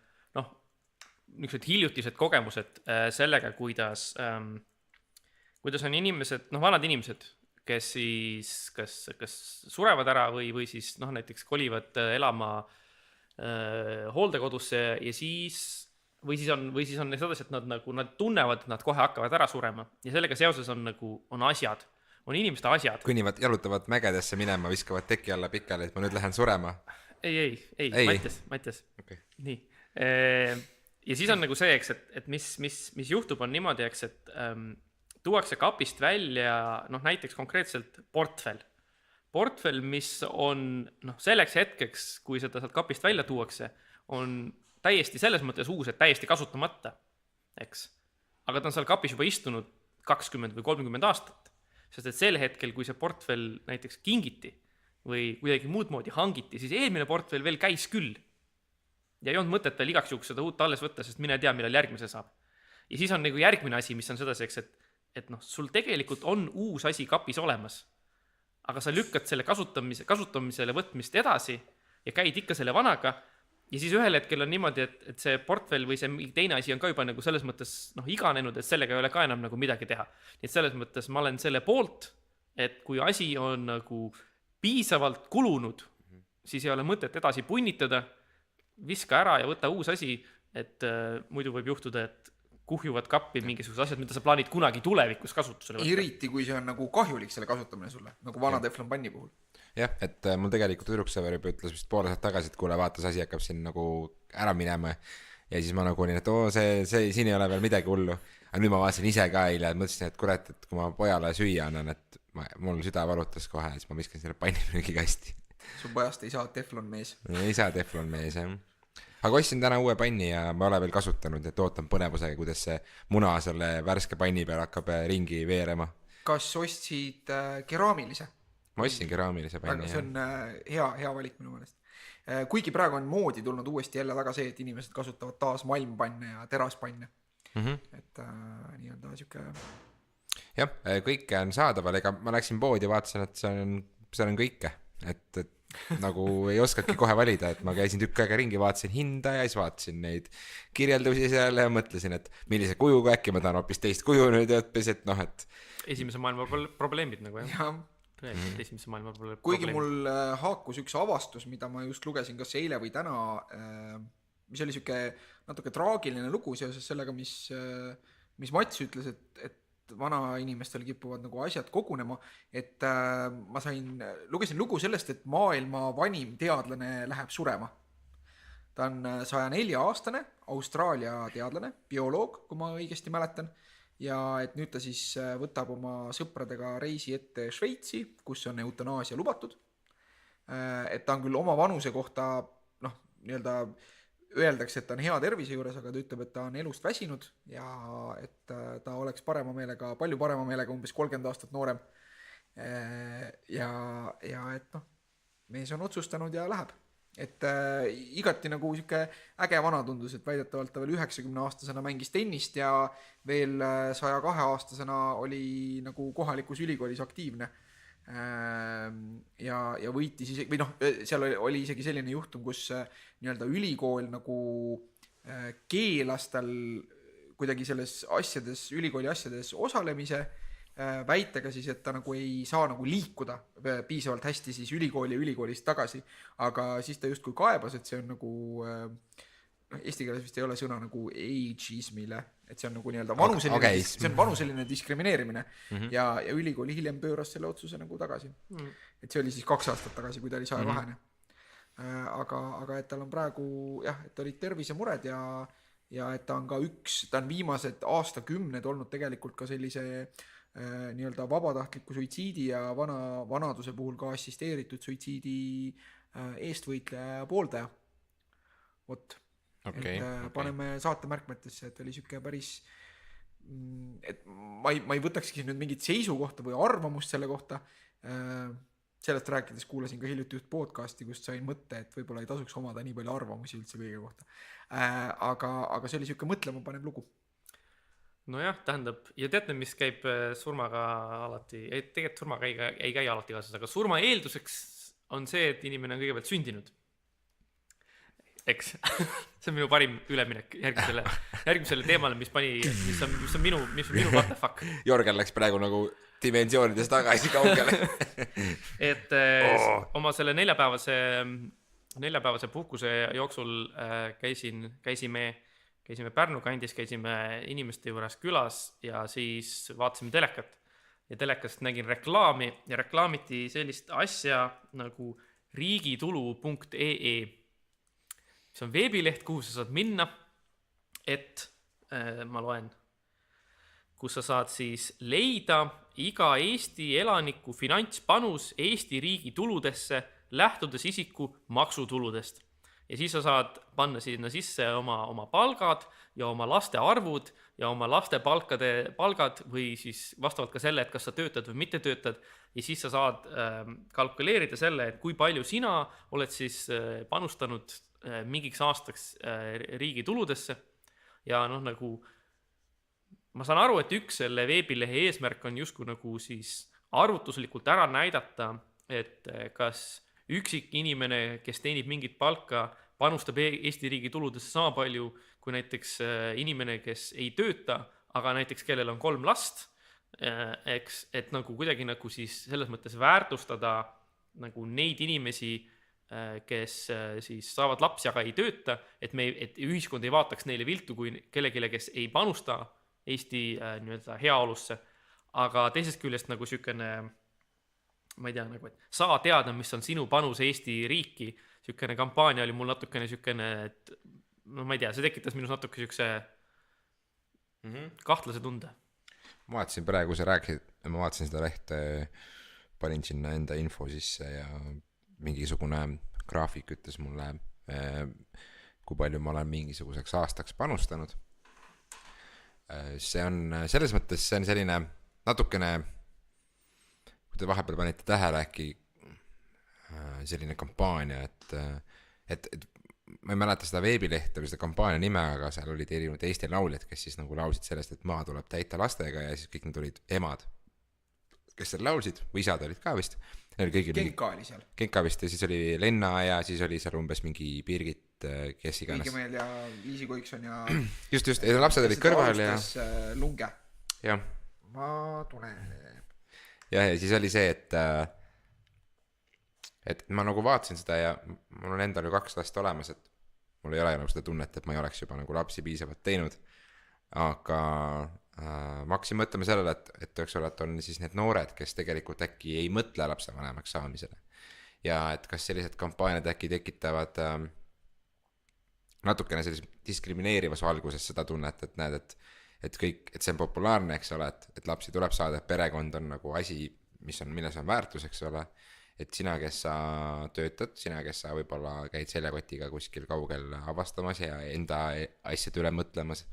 niisugused hiljutised kogemused sellega, kuidas on inimesed, vanad inimesed, kes siis kas surevad ära või siis näiteks kolivad elama hooldekodusse ja siis või siis on sedasi, et nad tunnevad, et nad kohe hakkavad ära surema ja sellega seoses on asjad, on inimeste asjad. Kõnnivad, jalutavad mägedesse minema, viskavad teki alla pikali, et ma nüüd lähen surema. Ei, Mattias. Okay. Nii. Ja siis on see, eks, et mis juhtub on niimoodi, eks, et tuuakse kapist välja, näiteks konkreetselt portfell, mis on selleks hetkeks, kui seda sealt kapist välja tuuakse, on täiesti selles mõttes uus, et täiesti kasutamata, eks. Aga ta on seal kapis juba istunud 20 või 30 aastat, sest et sel hetkel, kui see portfell näiteks kingiti või kuidagi muud moodi hangiti, siis eelmine portfell veel käis küll. Ja ei olnud mõtet veel igaks juhuks seda uut alles võtta, sest mine tea, millal järgmise saab. Ja siis on järgmine asi, mis on sedasi, et sul tegelikult on uus asi kapis olemas, aga sa lükkad selle kasutamisele võtmist edasi ja käid ikka selle vanaga ja siis ühel hetkel on niimoodi, et see portfell või see teine asi on ka juba selles mõttes iganenud, et sellega ei ole ka enam midagi teha. Nii et selles mõttes ma olen selle poolt, et kui asi on piisavalt kulunud, siis ei ole mõtet edasi punnitada, viska ära ja võta uus asi, et muidu võib juhtuda, et kuhjuvad kappi mingisugused asjad, mida sa plaanid kunagi tulevikus kasutusele võtta. Eriti kui see on nagu kahjulik selle kasutamine sulle, nagu vana teflonpanni puhul. Jah, et mul tegelikult tüdruksõber juba ütles vist pool aastat tagasi, et kuule, vaata, see asi hakkab siin nagu ära minema. Ja siis ma nagu olin, et see siin ei ole veel midagi hullu. Aga nüüd ma vaatasin ise ka eile, et mõtlesin, et kurat, et kui ma pojale süüa annan, et mul süda valutas kohe, siis ma viskan selle pannimüügikasti. Su pojast ei saa teflon mees. Ei saa teflon mees, jah. Aga ostsin täna uue panni ja ma olen veel kasutanud, et ootan põnevusega, kuidas see muna selle värske panni peal hakkab ringi veerema. Kas ostsid keraamilise? Ma ostsin keraamilise panni. See on hea valik minu meelest. Kuigi praegu on moodi tulnud uuesti jälle väga see, et inimesed kasutavad taas malmpanne ja teraspanne. Et nii-öelda siuke... Jah, kõike on saadaval, ega ma läksin poodi ja vaatasin, et see on kõike, et nagu ei oskagi kohe valida, et ma käisin tükk aega ringi, vaatasin hinda ja siis vaatasin neid kirjeldusi seal ja mõtlesin, et millise kujuga äkki ma tahan hoopis teist kuju nüüd õppis, et noh, et esimese maailma probleemid nagu, jah. Esimese maailma probleemid. Kuigi mul haakus üks avastus, mida ma just lugesin kas eile või täna, mis oli siuke natuke traagiline lugu seoses sellega, mis Mats ütles, et vana inimestel kipuvad nagu asjad kogunema, et ma lugesin lugu sellest, et maailma vanim teadlane läheb surema. Ta on 104-aastane Austraalia teadlane, bioloog, kui ma õigesti mäletan, ja et nüüd ta siis võtab oma sõpradega reisi ette Šveitsi, kus on eutanaasia lubatud. Et ta on küll oma vanuse kohta, noh, nii-öelda öeldakse, et ta on hea tervise juures, aga ta ütleb, et ta on elust väsinud ja et ta oleks palju parema meelega umbes 30 aastat noorem. Ja et noh, mees on otsustanud ja läheb. Et igati nagu siuke äge vana tundus, et väidetavalt ta veel 90-aastasena mängis tennist ja veel 102-aastasena oli nagu kohalikus ülikoolis aktiivne. Ja võitis isegi, või noh, seal oli isegi selline juhtum, kus nii-öelda ülikool nagu keelas tal kuidagi selles ülikooli asjades osalemise, väitega siis, et ta nagu ei saa nagu liikuda piisavalt hästi siis ülikoolist tagasi, aga siis ta justkui kaebas, et see on nagu eesti keeles vist ei ole sõna nagu ageismile, et see on nagu nii-öelda see on vanuseline diskrimineerimine ja ülikooli hiljem pööras selle otsuse nagu tagasi. Et see oli siis 2 aastat tagasi, kui ta oli 102-ne. Aga et tal on praegu et olid tervisemured ja et ta on viimased aastakümned olnud tegelikult ka sellise nii-öelda vabatahtliku suitsiidi ja vanaduse puhul ka assisteeritud suitsiidi eestvõitleja ja pooldaja. Vot. Paneme saate märkmetesse, et oli siuke päris, et ma ei võtakski nüüd mingit seisukohta või arvamust selle kohta. Sellest rääkides kuulasin ka hiljuti üht podcasti, kust sain mõtte, et võib-olla ei tasuks omada nii palju arvamusi üldse kõige kohta. Aga see oli siuke mõtlema panev lugu. Nojah, tähendab, ja teate, mis käib surmaga alati, tegelikult surmaga ei käi alati kaasas, aga surma eelduseks on see, et inimene on kõigepealt sündinud. Eks, see on minu parim üleminek järgmisele teemale, mis on minu what the fuck. Jorgen läks praegu nagu dimensioonides tagasi kaugele. Et oma selle neljapäevase puhkuse jooksul käisime Pärnu kandis, käisime inimeste juures külas ja siis vaatasime telekat. Ja telekast nägin reklaami ja reklaamiti sellist asja nagu riigitulu.ee. See on veebileht, kuhu sa saad minna, et ma loen, kus sa saad siis leida iga Eesti elaniku finantspanus Eesti riigi tuludesse, lähtudes isiku maksutuludest. Ja siis sa saad panna sinna sisse oma palgad ja oma laste arvud ja oma laste palgad või siis vastavalt ka selle, et kas sa töötad või mitte töötad. Ja siis sa saad kalkuleerida selle, et kui palju sina oled siis panustanud mingiks aastaks riigi tuludesse. Ja noh, nagu ma saan aru, et üks selle veebilehe eesmärk on justkui nagu siis arvutuslikult ära näidata, et kas üksik inimene, kes teenib mingit palka, panustab Eesti riigi tuludesse sama palju kui näiteks inimene, kes ei tööta, aga näiteks kellel on 3 last, et nagu kuidagi nagu siis selles mõttes väärtustada nagu neid inimesi, kes siis saavad lapsi, aga ei tööta, et ühiskond ei vaataks neile viltu kui kellegile, kes ei panusta Eesti nii-öelda heaolusse, aga teisest küljest nagu sükene, ma ei tea, nagu, et saa teada, mis on sinu panus Eesti riiki, sükene kampaania oli mul natukene sükene, et no ma ei tea, see tekitas minus natuke sükse kahtlase tunde. Ma vaatasin praegu, sa rääkisid, ma vaatasin seda lehte, panin sinna enda info sisse ja mingisugune graafik ütles mulle, kui palju ma olen mingisuguseks aastaks panustanud. See on selles mõttes, see on selline natukene, kui te vahepeal panite tähele äkki selline kampaania, et ma ei mäleta seda veebilehte või seda kampaania nime, aga seal olid erinevad Eesti lauljad, kes siis nagu laulsid sellest, et maa tuleb täita lastega ja siis kõik need olid emad, kes seal laulsid, või isad olid ka vist. Genka oli seal. Genka vist ja siis oli Lenna ja siis oli seal umbes mingi Birgit, kes iganes. Riigimeel ja Liisi Koikson ja... Just, ja lapsed olid kõrval ja... Lunge. Jah. Ma tunnen. Ja siis oli see, et ma nagu vaatasin seda ja mul on endal ju 2 last olemas, et mul ei ole nagu seda tunnet, et ma ei oleks juba nagu lapsi piisavalt teinud. Aga ma hakkasin mõtlema sellele, et on siis need noored, kes tegelikult äkki ei mõtle lapsevanemaks saamisele. Ja et kas sellised kampaaniad äkki tekitavad natukene sellises diskrimineerivas valguses seda tunnet, et näed, et see on populaarne, eks ole, et lapsi tuleb saada, et perekond on nagu asi, milles on väärtus, eks ole, et sina, kes sa töötad, sina, kes sa võib-olla käid seljakotiga kuskil kaugel avastamas ja enda asjade üle mõtlemas,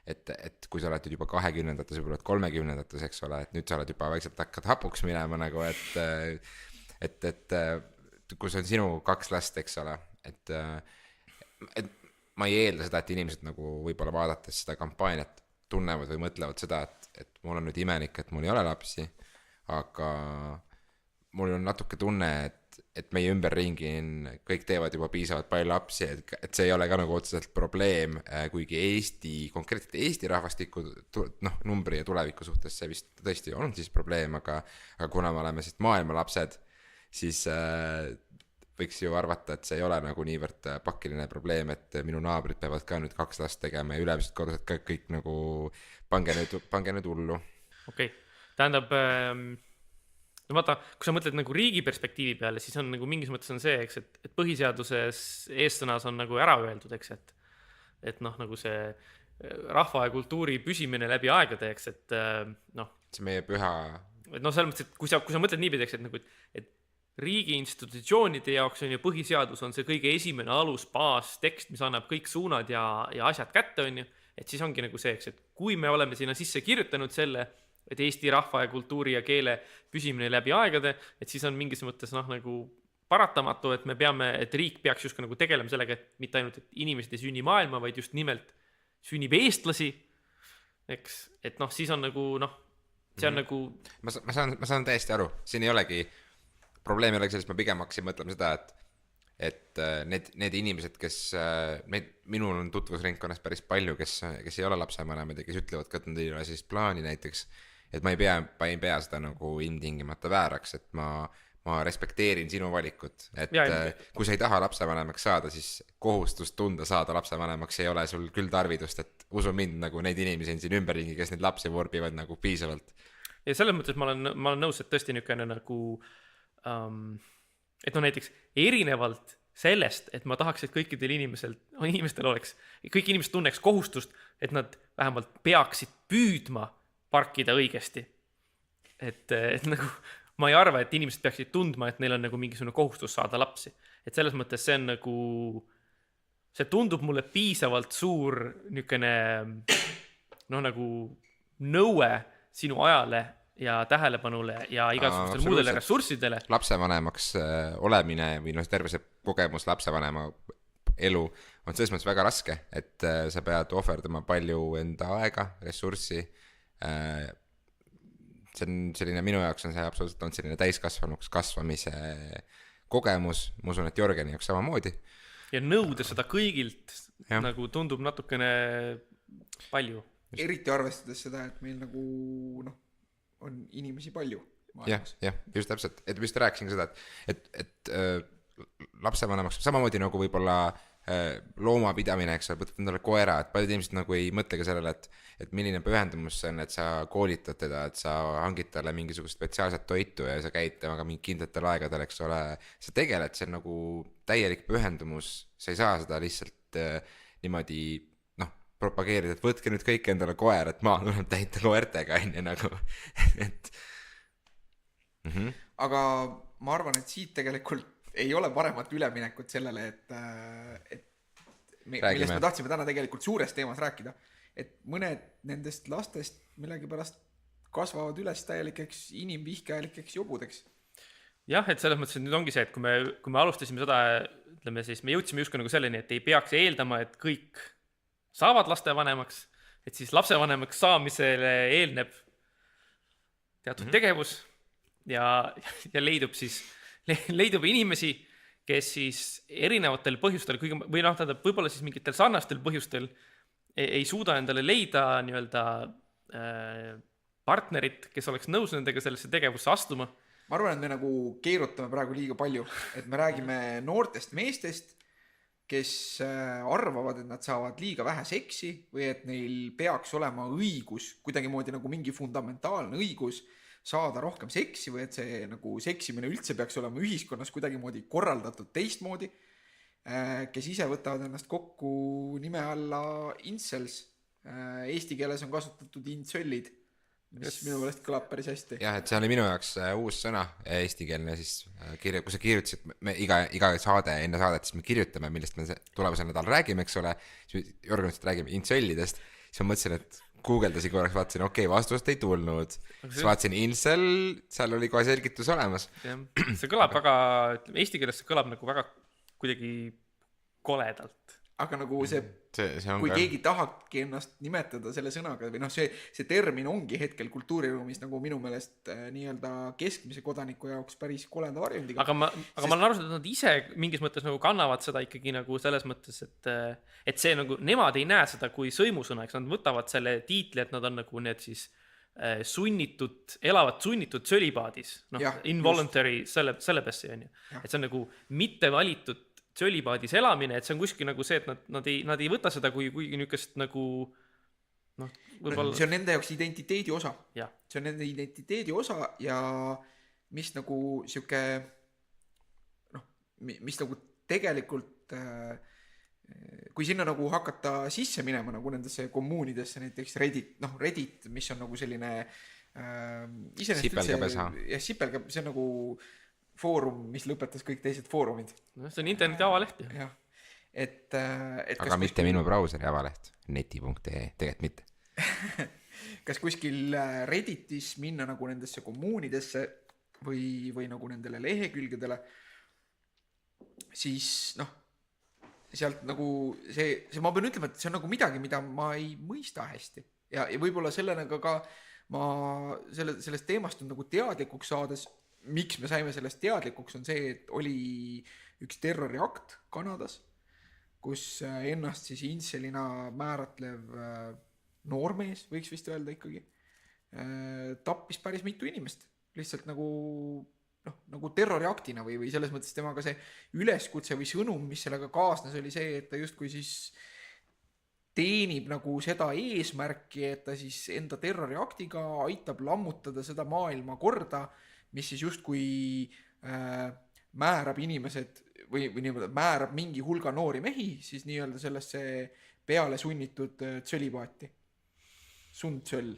et kui sa oled juba 20-ndates, võib-olla 30-ndates, eks ole, et nüüd sa oled juba vaikselt hakkad hapuks minema nagu, et kui see on sinu 2 last, eks ole, et ma ei eelda seda, et inimesed nagu võib-olla vaadates seda kampaaniat tunnevad või mõtlevad seda, et mul on nüüd imelik, et mul ei ole lapsi, aga mul on natuke tunne, et meie ümberringi kõik teevad juba piisavalt palju lapsi, et see ei ole ka nagu otseselt probleem, kuigi konkreetselt Eesti rahvastiku numbri ja tuleviku suhtes see vist tõesti on siis probleem, aga kuna me oleme siis maailma lapsed, siis võiks ju arvata, et see ei ole nagu niivõrd pakiline probleem, et minu naabrid peavad ka nüüd 2 last tegema ja ülemised korrused ka kõik nagu pange nüüd hullu. Okei, tähendab, no vaata, kui sa mõtled nagu riigi perspektiivi peale, siis on nagu mingis mõttes on see, eks, et põhiseaduses eessõnas on nagu ära öeldud, eks, et noh, nagu see rahva ja kultuuri püsimine läbi aegade, eks, et noh. See meie püha. Et noh, selles mõttes, et kui sa mõtled niipidi, eks, et nagu, et riigi institutsioonide jaoks on ju põhiseadus on see kõige esimene alus, baas, tekst, mis annab kõik suunad ja asjad kätte, on ju, et siis ongi nagu see, eks, et kui me oleme sinna sisse kirjutanud selle, et Eesti rahva ja kultuuri ja keele püsimine läbi aegade, et siis on mingis mõttes noh, nagu paratamatu, et et riik peaks just nagu tegelema sellega, et mitte ainult, et inimesed ei sünni maailma, vaid just nimelt sünnib eestlasi, eks, et noh, siis on nagu noh, see on nagu... Ma saan täiesti aru, siin ei olegi, probleem ei olegi sellest, ma pigem hakkasin mõtlema seda, et need inimesed, kes, minul on tutvusringkonnas päris palju, kes ei ole lapsevanemad ja kes ütlevad ka, et nad ei ole sellist plaani näiteks, et ma ei pea seda nagu ilmtingimata vääraks, et ma respekteerin sinu valikut, et kui sa ei taha lapsevanemaks saada, siis kohustust tunda saada lapsevanemaks ei ole sul küll tarvidust, et usu mind, nagu neid inimesi on siin ümberringi, kes neid lapsi vorbivad nagu piisavalt. Ja selles mõttes ma olen nõus, et tõesti niisugune nagu et no näiteks erinevalt sellest, et ma tahaks, et kõikidel inimestel oleks, kõik inimesed tunneks kohustust, et nad vähemalt peaksid püüdma parkida õigesti. Et nagu ma ei arva, et inimesed peaksid tundma, et neil on nagu mingisugune kohustus saada lapsi. Et selles mõttes see on nagu, see tundub mulle piisavalt suur niisugune noh, nagu nõue sinu ajale ja tähelepanule ja igasugustele muudele ressurssidele. Lapsevanemaks olemine või noh, terve see kogemus lapsevanema elu on selles mõttes väga raske, et sa pead ohverdama palju enda aega, ressurssi. See on selline, minu jaoks on see absoluutselt on selline täiskasvanuks kasvamise kogemus, ma usun, et Jörgeni jaoks samamoodi. Ja nõuda seda kõigilt nagu tundub natukene palju. Eriti arvestades seda, et meil nagu noh, on inimesi palju maailmas. Jah, just täpselt, et vist rääkisin seda, et lapsevanemaks, samamoodi nagu võib-olla loomapidamine, eks sa võtad endale koera, et paljud inimesed nagu ei mõtle ka sellele, et milline pühendumus see on, et sa koolitad teda, et sa hangid talle mingisugust spetsiaalset toitu ja sa käid temaga mingi kindlatel aegadel, eks ole, sa tegeled, see on nagu täielik pühendumus, sa ei saa seda lihtsalt niimoodi propageerida, et võtke nüüd kõik endale koer, et maal tuleb täita koertega, on ju nagu, et aga ma arvan, et siit tegelikult ei ole paremat üleminekut sellele, millest me tahtsime täna tegelikult suures teemas rääkida, et mõned nendest lastest millegipärast kasvavad üles täielikeks inimvihkajalikeks jobudeks. Jah, et selles mõttes, et nüüd ongi see, et kui me alustasime seda, ütleme siis, me jõudsime justkui nagu selleni, et ei peaks eeldama, et kõik saavad lastevanemaks, et siis lapsevanemaks saamisele eelneb teatud tegevus ja leidub inimesi, kes siis erinevatel põhjustel, või võib-olla siis mingitel sarnastel põhjustel ei suuda endale leida nii-öelda partnerit, kes oleks nõus nendega sellesse tegevusse astuma. Ma arvan, et me nagu keerutame praegu liiga palju, et me räägime noortest meestest, kes arvavad, et nad saavad liiga vähe seksi või et neil peaks olema õigus, kuidagimoodi nagu mingi fundamentaalne õigus saada rohkem seksi või et see nagu seksimine üldse peaks olema ühiskonnas kuidagimoodi korraldatud teistmoodi, kes ise võtavad ennast kokku nime alla incels. Eesti keeles on kasutatud incellid, mis minu meelest kõlab päris hästi. Jah, et see oli minu jaoks uus sõna, eestikeelne siis kui sa kirjutasid, me iga saade, enne saadet, siis me kirjutame, millest me tulevasel nädal räägime, eks ole, siis Jorgenist räägime incellidest, siis ma mõtlesin, et guugeldasin korraks, vaatasin, vastust ei tulnud. Siis vaatasin incel, seal oli kohe selgitus olemas. See kõlab väga, eesti keeles see kõlab nagu väga kuidagi koledalt. Aga nagu see kui keegi tahabki ennast nimetada selle sõnaga või see termin ongi hetkel kultuuriruumis nagu minu meelest nii-öelda keskmise kodaniku jaoks päris koleda varjundiga. Aga ma olen aru saanud, et nad ise mingis mõttes nagu kannavad seda ikkagi nagu selles mõttes, et see nagu, nemad ei näe seda kui sõimusõna, eks nad võtavad selle tiitli, et nad on nagu need siis elavad sunnitud sölibaadis, involuntary celibacy on ju. Et see on nagu mitte valitud sölibaadis elamine, et see on kuskil nagu see, et nad ei võta seda kui niukest nagu võib-olla... See on nende jaoks identiteedi osa. Ja. See on nende identiteedi osa ja mis nagu siuke mis nagu tegelikult kui sinna nagu hakata sisse minema nagu nendesse kommuunidesse, näiteks Reddit, mis on nagu selline sipelgapesa. Ja sipelgap, see on nagu foorum, mis lõpetas kõik teised foorumid. See on interneti avaleht. Jah. Aga mitte minu brauseri avaleht, neti.ee, tegelikult mitte. Kas kuskil Redditis minna nagu nendesse kommuunidesse või nagu nendele lehekülgedele, siis sealt nagu see ma pean ütlema, et see on nagu midagi, mida ma ei mõista hästi. Ja võib-olla sellena ka ma sellest teemast on nagu teadlikuks saades, miks me saime sellest teadlikuks, on see, et oli üks terroriakt Kanadas, kus ennast siis inselina määratlev noormees, võiks vist öelda ikkagi, tappis päris mitu inimest. Lihtsalt nagu terroriaktina või selles mõttes temaga see üleskutse või sõnum, mis sellega kaasnes, oli see, et ta justkui siis teenib nagu seda eesmärki, et ta siis enda terroriaktiga aitab lammutada seda maailma korda, mis siis justkui määrab inimesed või määrab mingi hulga noori mehi siis nii-öelda sellesse peale sunnitud tsölibaati. Sundsöll.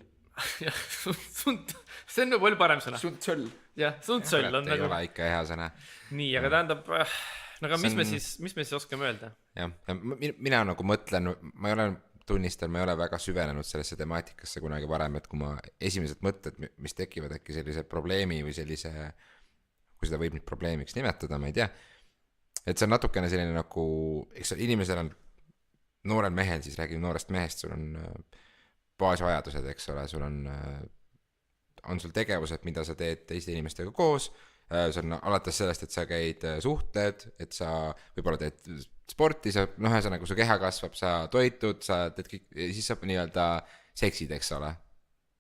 See on palju parem sõna. Sundsöll. Jah, sundsöll on nagu... Ei ole ikka hea sõna. Nii, aga tähendab, mis me siis oskame öelda? Jah, mina nagu mõtlen, ma ei ole tunnistan, ma ei ole väga süvenenud sellesse temaatikasse kunagi varem, et kui ma esimesed mõtted, mis tekivad äkki sellise probleemi või sellise, kui seda võib nüüd probleemiks nimetada, ma ei tea, et see on natukene selline nagu, eks inimesel on, noorel mehel, siis räägime noorest mehest, sul on baasvajadused, eks ole, sul on sul tegevused, mida sa teed teiste inimestega koos, see on alates sellest, et sa käid suhtled, et sa võib-olla teed sporti, ühesõnaga, kui su keha kasvab, sa toitud, sa teed kõik, siis sa nii-öelda seksid, eks ole.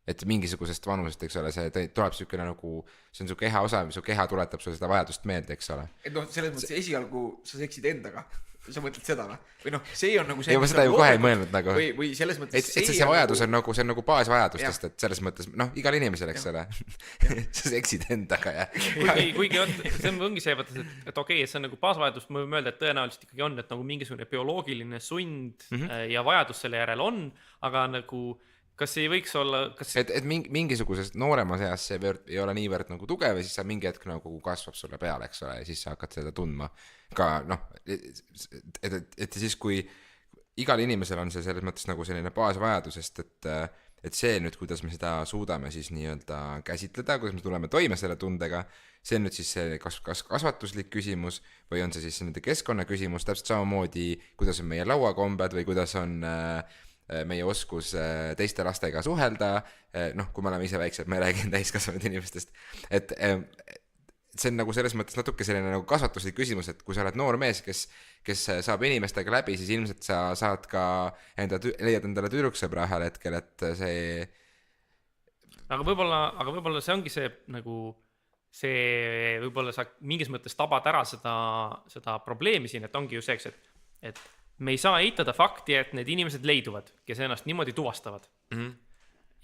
et mingisugusest vanusest, eks ole, see tuleb siukene nagu, see on su keha osa, su keha tuletab sulle seda vajadust meelde, eks ole. et noh, selles mõttes esialgu sa seksid endaga, sa mõtled seda või noh, see on nagu see, ja ma seda ju kohe ei mõelnud nagu, või selles mõttes et see vajadus on nagu, see on nagu baasvajadustest, et selles mõttes, noh, igal inimesel, eks ole, sa seksid endaga ja kuigi see ongi see, et okei, et see on nagu baasvajadus, ma võin öelda, et tõenäoliselt ikkagi on, et nagu mingisugune bioloogiline sund ja vajadus selle järel on, aga nagu kas ei võiks olla, et mingisuguses nooremas eas see ei ole niivõrd nagu tugev ja siis sa mingi hetk nagu kasvab sulle peale, eks ole, ja siis sa hakkad seda tundma ka noh, et siis kui igal inimesel on see selles mõttes nagu selline baasvajadusest, et see nüüd, kuidas me seda suudame siis nii-öelda käsitleda, kuidas me tuleme toime selle tundega, see on nüüd siis see kas kasvatuslik küsimus või on see siis nende keskkonna küsimus, täpselt samamoodi, kuidas on meie lauakombed või kuidas on meie oskus teiste lastega suhelda, noh, kui me oleme ise väiksed, ma ei räägi täiskasvanud inimestest, et see on nagu selles mõttes natuke selline nagu kasvatuslik küsimus, et kui sa oled noor mees, kes saab inimestega läbi, siis ilmselt sa saad ka leiad endale tüdruksõbra ühel hetkel, et see aga võib-olla see ongi see nagu see võib-olla sa mingis mõttes tabad ära seda probleemi siin, et ongi ju see, et me ei saa eitada fakti, et need inimesed leiduvad, kes ennast niimoodi tuvastavad.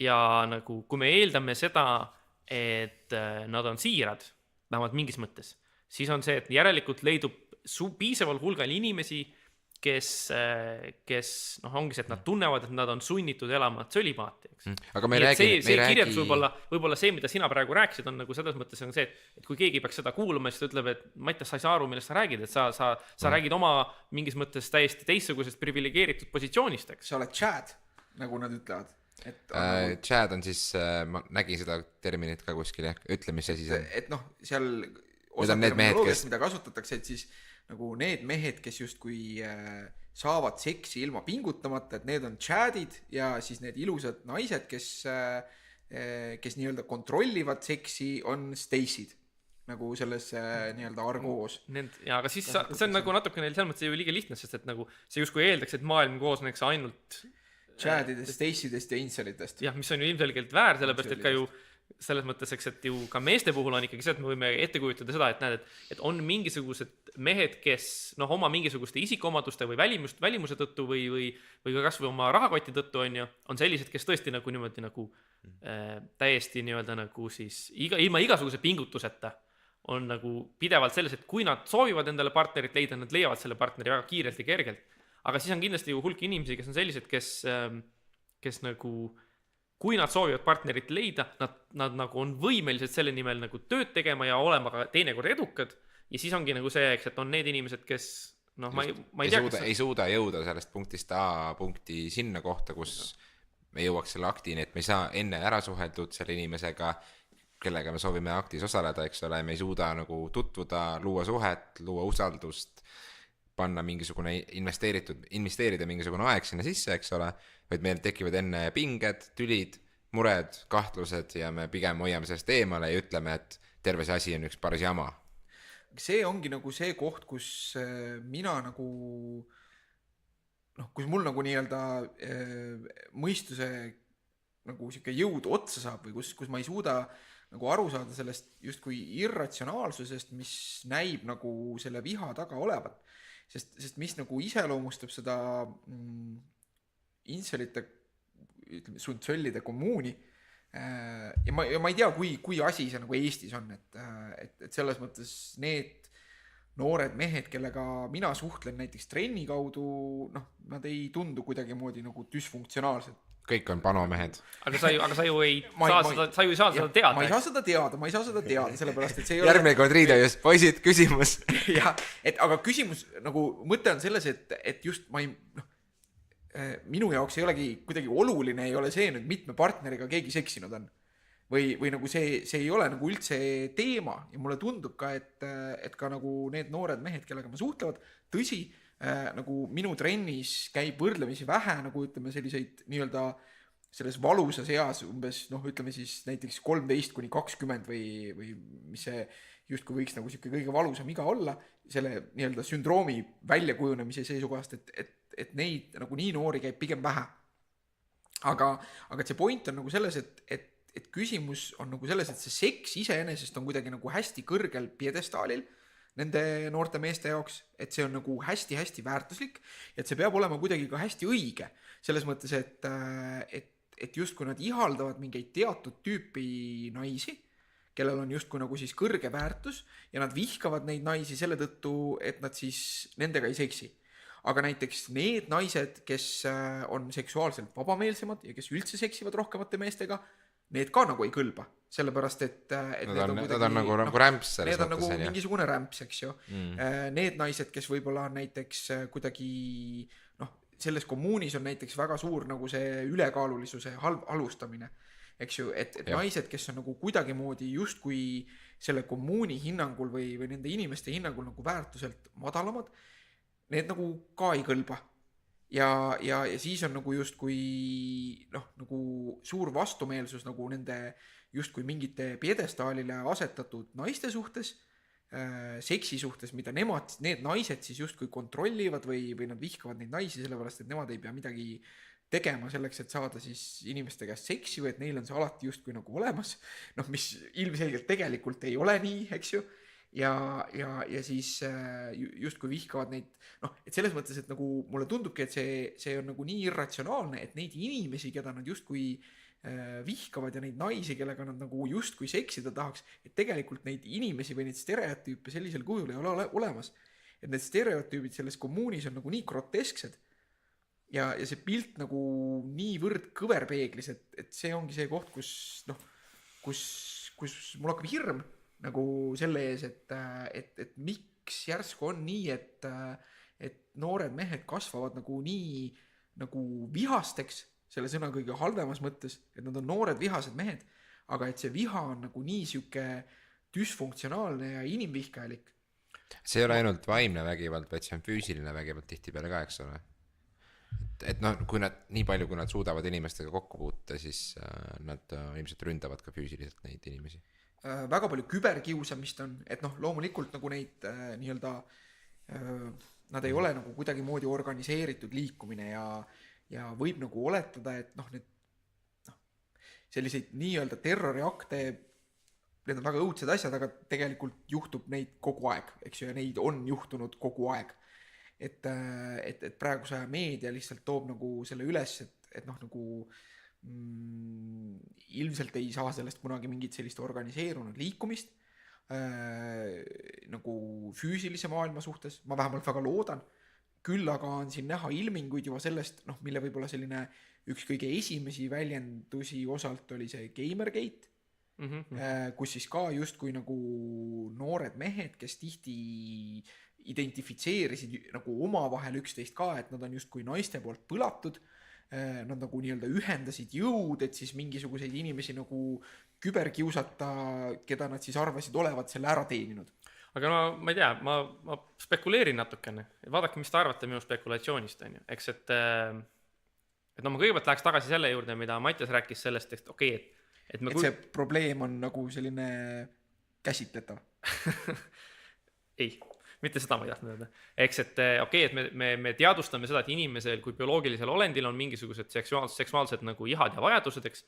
Ja nagu, kui me eeldame seda, et nad on siirad, vähemalt mingis mõttes, siis on see, et järelikult leidub piisaval hulgal inimesi, kes noh, ongi see, et nad tunnevad, et nad on sunnitud elama tsölibaati, eks. Aga me ei räägi... See kirjeldus võib-olla see, mida sina praegu rääkisid, on nagu selles mõttes on see, et kui keegi peaks seda kuulama, siis ta ütleb, et Mattias, sa ei saa aru, millest sa räägid, et sa räägid oma mingis mõttes täiesti teistsugusest privilegeeritud positsioonist, eks. Sa oled Chad, nagu nad ütlevad. Chad on siis, ma nägin seda terminit ka kuskil, ütle, mis see siis on. Et noh, seal osa terminoloogiast, mida kasutatakse, et siis nagu need mehed, kes justkui saavad seksi ilma pingutamata, et need on Chadid ja siis need ilusad naised, kes nii-öelda kontrollivad seksi, on Stacy'd nagu selles nii-öelda argoos. Ja aga siis see on nagu natuke neil selles mõttes ju liiga lihtne, sest et nagu see justkui eeldaks, et maailm koosneks ainult Chadidest, Stacy'dest ja inselitest. Jah, mis on ju ilmselgelt väär, sellepärast, et ka ju selles mõttes, et ju ka meeste puhul on ikkagi see, et me võime ette kujutada seda, et näed, et on mingisugused mehed, kes noh, oma mingisuguste isikuomaduste või välimuse tõttu või ka kasvõi oma rahakoti tõttu on sellised, kes tõesti nagu niimoodi nagu täiesti nii-öelda nagu siis ilma igasuguse pingutuseta on nagu pidevalt selles, et kui nad soovivad endale partnerit leida, nad leiavad selle partneri väga kiirelt ja kergelt. Aga siis on kindlasti ju hulk inimesi, kes on sellised, kes nagu kui nad soovivad partnerit leida, nad nagu on võimelised selle nimel nagu tööd tegema ja olema ka teinekord edukad. Ja siis ongi nagu see, eks, et on need inimesed, kes noh, ma ei tea, ei suuda jõuda sellest punktist A punkti sinna kohta, kus me jõuaks selle aktini, et me ei saa enne ära suheldud selle inimesega, kellega me soovime aktis osaleda, eks ole, me ei suuda nagu tutvuda, luua suhet, luua usaldust, panna mingisugune investeerida mingisugune aeg sinna sisse, eks ole, vaid meil tekivad enne pinged, tülid, mured, kahtlused ja me pigem hoiame sellest eemale ja ütleme, et terve see asi on üks paras jama. See ongi nagu see koht, kus mina nagu noh, kus mul nagu nii-öelda mõistuse nagu siuke jõud otsa saab või kus ma ei suuda nagu aru saada sellest justkui irratsionaalsusest, mis näib nagu selle viha taga olevat. Sest mis nagu iseloomustab seda inselite, ütleme, sundsöllide kommuuni ja ma ei tea, kui asi see nagu Eestis on, et selles mõttes need noored mehed, kellega mina suhtlen näiteks trenni kaudu, noh, nad ei tundu kuidagi moodi nagu dysfunktsionaalsed. Kõik on panomehed. Aga sa ju ei saa seda teada. Ma ei saa seda teada, sellepärast, et see ei ole... Järgmine kord riidajus, poisid, küsimus. Ja, aga küsimus, nagu mõte on selles, et just ma ei... minu jaoks ei olegi kuidagi oluline, ei ole see nüüd mitme partneriga keegi seksinud on. Või nagu see ei ole nagu üldse teema ja mulle tundub ka, et ka nagu need noored mehed, kellega ma suhtlevad, tõsi, nagu minu trennis käib võrdlemisi vähe, nagu ütleme selliseid nii-öelda selles valusas eas umbes, noh, ütleme siis näiteks 13-20 või mis see justkui võiks nagu siuke kõige valusam iga olla, selle nii-öelda sündroomi väljakujunemise seisukohast, et neid nagu nii noori käib pigem vähe. aga see point on nagu selles, et küsimus on nagu selles, et see seks iseenesest on kuidagi nagu hästi kõrgel pjedestaalil nende noorte meeste jaoks, et see on nagu hästi-hästi väärtuslik ja et see peab olema kuidagi ka hästi õige. Selles mõttes, et justkui nad ihaldavad mingeid teatud tüüpi naisi, kellel on justkui nagu siis kõrge väärtus ja nad vihkavad neid naisi selle tõttu, et nad siis nendega ei seksi. Aga näiteks need naised, kes on seksuaalselt vabameelsemad ja kes üldse seksivad rohkemate meestega, need ka nagu ei kõlba, sellepärast et nad on nagu rämps selles need on mõttes, nagu mingisugune rämps, eks ju. Need naised, kes võib-olla on näiteks kuidagi, selles kommuunis on näiteks väga suur nagu see ülekaalulisuse alustamine, eks ju, et naised, kes on nagu kuidagi moodi justkui selle kommuuni hinnangul või nende inimeste hinnangul nagu väärtuselt madalamad, need nagu ka ei kõlba. Ja siis on nagu justkui nagu suur vastumeelsus nagu nende justkui mingite pjedestaalile asetatud naiste suhtes, seksi suhtes, mida need naised siis justkui kontrollivad või nad vihkavad neid naisi sellepärast, et nemad ei pea midagi tegema selleks, et saada siis inimeste käest seksi või et neil on see alati justkui nagu olemas, mis ilmselgelt tegelikult ei ole nii, eks ju. Ja siis justkui vihkavad neid, et selles mõttes, et nagu mulle tundubki, et see on nagu nii irratsionaalne, et neid inimesi, keda nad justkui vihkavad ja neid naisi, kellega nad nagu justkui seksida tahaks, et tegelikult neid inimesi või neid stereotüüpe sellisel kujul ei ole olemas. Et need stereotüübid selles kommuunis on nagu nii grotesksed ja see pilt nagu niivõrd kõverpeeglis, et see ongi see koht, kus mul hakkab hirm nagu selle ees, et miks järsku on nii, et noored mehed kasvavad nagu nii nagu vihasteks selle sõna kõige halvemas mõttes, et nad on noored vihased mehed, aga et see viha on nagu nii siuke düsfunktsionaalne ja inimvihkajalik. See ei ole ainult vaimne vägivald, vaid see on füüsiline vägivald tihtipeale ka, eks ole. Et kui nad nii palju, kui nad suudavad inimestega kokku puuta, siis nad ilmselt ründavad ka füüsiliselt neid inimesi. Väga palju küberkiusamist on, et loomulikult nagu neid nii-öelda, nad ei ole nagu kuidagi moodi organiseeritud liikumine ja võib nagu oletada, et need selliseid nii-öelda terroriakte, need on väga õudsed asjad, aga tegelikult juhtub neid kogu aeg, eks ju, ja neid on juhtunud kogu aeg. Et praeguse meedia lihtsalt toob nagu selle üles, et nagu ilmselt ei saa sellest kunagi mingit sellist organiseerunud liikumist nagu füüsilise maailma suhtes, ma vähemalt väga loodan, küll aga on siin näha ilminguid juba sellest, mille võib-olla selline üks kõige esimesi väljendusi osalt oli see Gamergate, kus siis ka justkui nagu noored mehed, kes tihti identifitseerisid nagu omavahel üksteist ka, et nad on justkui naiste poolt põlatud, nad nagu nii-öelda ühendasid jõud, et siis mingisuguseid inimesi nagu küberkiusata, keda nad siis arvasid olevat selle ära teeninud. Aga ma ei tea, ma spekuleerin natukene. Vaadake, mis te arvate minu spekulatsioonist, on ju. Eks, et ma kõigepealt läheks tagasi selle juurde, mida Mattias rääkis sellest, et okei, et see probleem on nagu selline käsitletav. Ei. Mitte seda ma ei tahtnud öelda. Eks, et okei, et me teadvustame seda, et inimesel kui bioloogilisel olendil on mingisugused seksuaalsed nagu ihad ja vajadused, eks,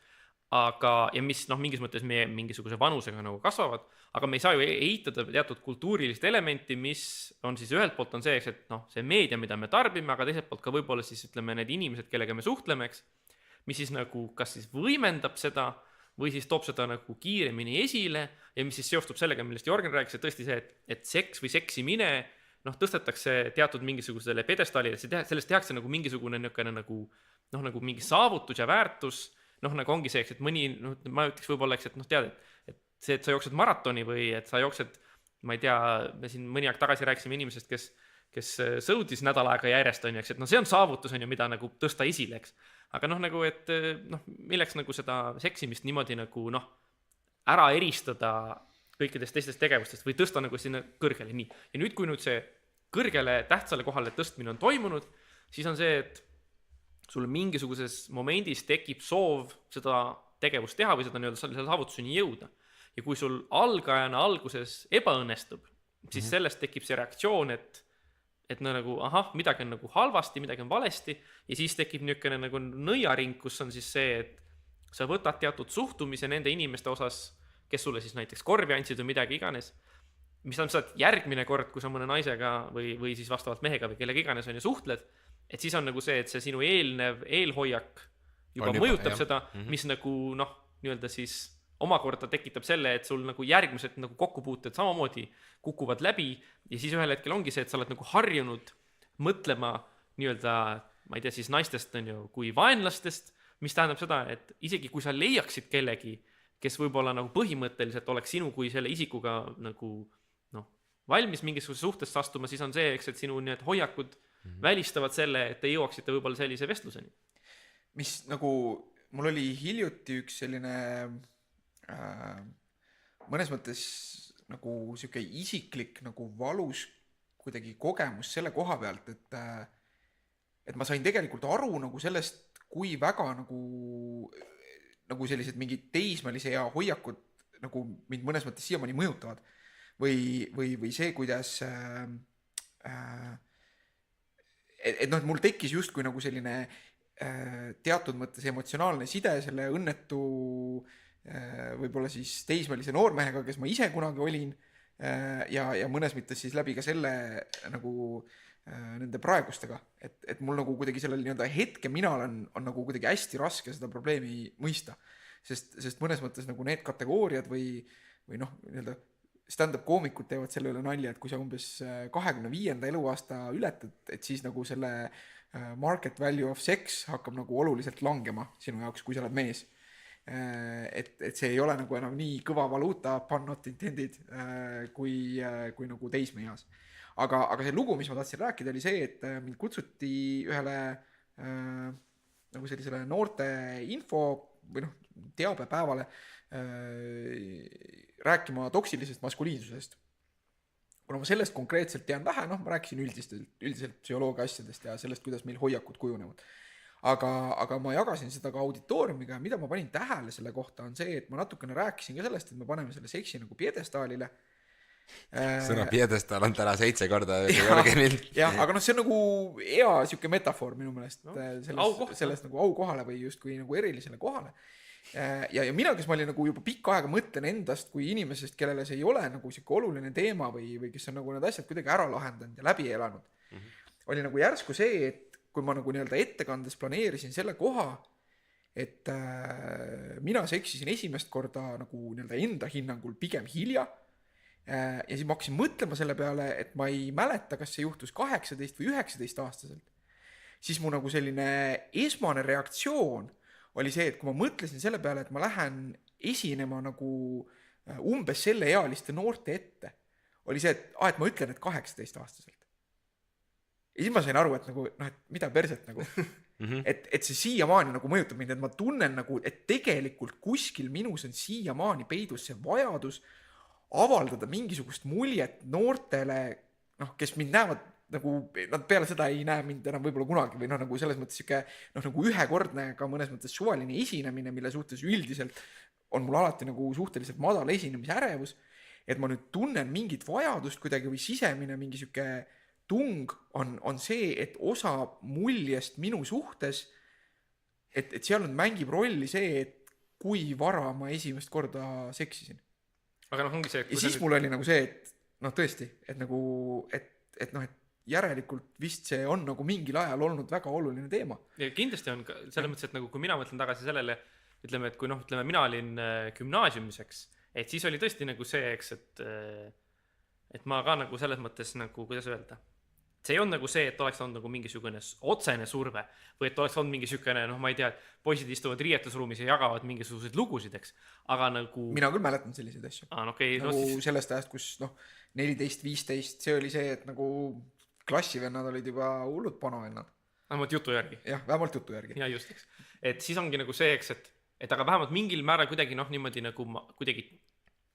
ja mis mingis mõttes meie mingisuguse vanusega nagu kasvavad, aga me ei saa ju eitada teatud kultuurilist elementi, mis on siis ühelt poolt on see, et see meedia, mida me tarbime, aga teiselt poolt ka võib-olla siis ütleme need inimesed, kellega me suhtleme, eks, mis siis nagu kas siis võimendab seda või siis toob seda nagu kiiremini esile ja mis siis seostub sellega, millest Jörgen rääkis, et tõesti see, et seks või seksimine, tõstetakse teatud mingisugusele pedestaalile, sellest tehakse nagu mingisugune nagu mingi saavutus ja väärtus, nagu ongi see, et mõni, ma ütleks võib-olla, et tead, et see, et sa jooksed maratoni või et sa jooksed, ma ei tea, me siin mõni aeg tagasi rääkisime inimesest, kes sõudis nädal aega järjest, on ju, et see on saavutus, on ju, mida nagu tõsta esile, eks. Aga nagu, et milleks nagu seda seksimist niimoodi nagu ära eristada kõikidest teistest tegevustest või tõsta nagu sinna kõrgele nii. Ja nüüd, kui see kõrgele tähtsale kohale tõstmine on toimunud, siis on see, et sul mingisuguses momendis tekib soov seda tegevust teha või seda nii-öelda selle saavutuseni jõuda. Ja kui sul algajana alguses ebaõnnestub, siis sellest tekib see reaktsioon, et et no nagu ahah, midagi on nagu halvasti, midagi on valesti ja siis tekib niisugune nagu nõiaring, kus on siis see, et sa võtad teatud suhtumise nende inimeste osas, kes sulle siis näiteks korvi andsid või midagi iganes, mis tähendab seda, et järgmine kord, kui sa mõne naisega või siis vastavalt mehega või kellega iganes on ju suhtled, et siis on nagu see, et see sinu eelhoiak juba mõjutab seda, mis nagu noh, nii-öelda siis omakorda tekitab selle, et sul nagu järgmised nagu kokkupuuted samamoodi kukuvad läbi ja siis ühel hetkel ongi see, et sa oled nagu harjunud mõtlema nii-öelda, ma ei tea, siis naistest on ju kui vaenlastest, mis tähendab seda, et isegi kui sa leiaksid kellegi, kes võib-olla nagu põhimõtteliselt oleks sinu kui selle isikuga nagu noh, valmis mingisuguse suhtesse astuma, siis on see, eks, et sinu need hoiakud välistavad selle, et te jõuaksite võib-olla sellise vestluseni. Mis nagu, mul oli hiljuti üks selline mõnes mõttes nagu siuke isiklik nagu valus kuidagi kogemus selle koha pealt, et ma sain tegelikult aru nagu sellest, kui väga nagu sellised mingid teismelise ea hoiakud nagu mind mõnes mõttes siiamaani mõjutavad või see, kuidas et noh, et mul tekkis justkui nagu selline teatud mõttes emotsionaalne side selle õnnetu võib-olla siis teismelise noormehega, kes ma ise kunagi olin ja mõnes mõttes siis läbi ka selle nagu nende praegustega, et mul nagu kuidagi sellel nii-öelda hetke minal on nagu kuidagi hästi raske seda probleemi mõista, sest mõnes mõttes nagu need kategooriad või noh, nii-öelda stand-up koomikud teevad selle üle nalja, et kui sa umbes 25. eluaasta ületad, et siis nagu selle market value of sex hakkab nagu oluliselt langema sinu jaoks, kui sa oled mees. Et see ei ole nagu enam nii kõva valuuta, pun not intended, kui nagu teismeeas. Aga see lugu, mis ma tahtsin rääkida, oli see, et mind kutsuti ühele nagu sellisele noorte info või noh, teabepäevale rääkima toksilisest maskuliinsusest. Kuna ma sellest konkreetselt tean vähe, noh, ma rääkisin üldiselt psühholoogia asjadest ja sellest, kuidas meil hoiakud kujunevad. Aga ma jagasin seda ka auditooriumiga ja mida ma panin tähele selle kohta on see, et ma natukene rääkisin ka sellest, et me paneme selle seksi nagu piedestaalile. Sõna piedestaal on täna 7 korda kõrgemilt. Jah, aga noh, see on nagu hea siuke metafoor minu meelest sellest nagu aukohale või justkui nagu erilisele kohale. Ja mina, kes ma olin nagu juba pikka aega mõtlen endast kui inimesest, kellele see ei ole nagu siuke oluline teema või kes on nagu need asjad kuidagi ära lahendanud ja läbi elanud, oli nagu järsku see, et kui ma nagu nii-öelda ettekandes planeerisin selle koha, et mina seksisin esimest korda nagu nii-öelda enda hinnangul pigem hilja ja siis ma hakkasin mõtlema selle peale, et ma ei mäleta, kas see juhtus 18 või 19 aastaselt, siis mu nagu selline esmane reaktsioon oli see, et kui ma mõtlesin selle peale, et ma lähen esinema nagu umbes selle ealiste noorte ette, oli see, et ma ütlen, et 18 aastaselt. Ja siis ma sain aru, et nagu, noh, et mida perset nagu, et see siiamaani nagu mõjutab mind, et ma tunnen nagu, et tegelikult kuskil minus on siiamaani peidus see vajadus avaldada mingisugust muljet noortele, noh, kes mind näevad nagu, nad peale seda ei näe mind enam võib-olla kunagi või noh, nagu selles mõttes siuke, noh, nagu ühekordne ka mõnes mõttes suvaline esinemine, mille suhtes üldiselt on mul alati nagu suhteliselt madal esinemise ärevus, et ma nüüd tunnen mingit vajadust kuidagi või sisemine mingi siuke tung on see, et osa muljest minu suhtes, et seal nüüd mängib rolli see, et kui vara ma esimest korda seksisin. Aga noh, ongi see, ja siis mul oli nagu see, et noh, tõesti, et nagu, et noh, et järelikult vist see on nagu mingil ajal olnud väga oluline teema. Ja kindlasti on ka selles mõttes, et nagu kui mina mõtlen tagasi sellele, ütleme, et kui noh, ütleme, mina olin gümnaasiumiseks, et siis oli tõesti nagu see, eks, et ma ka nagu selles mõttes nagu, kuidas öelda, see ei olnud nagu see, et oleks olnud nagu mingisugune otsene surve või et oleks olnud mingisugune, noh, ma ei tea, poisid istuvad riietusruumis ja jagavad mingisuguseid lugusid, eks, aga nagu mina küll mäletan selliseid asju. Okay, nagu siis sellest ajast, kus noh, 14-15, see oli see, et nagu klassivennad olid juba hullud panuvennad. Vähemalt jutu järgi. Jah, vähemalt jutu järgi. Ja just, eks. Et siis ongi nagu see, eks, et aga vähemalt mingil määral kuidagi noh, niimoodi nagu ma kuidagi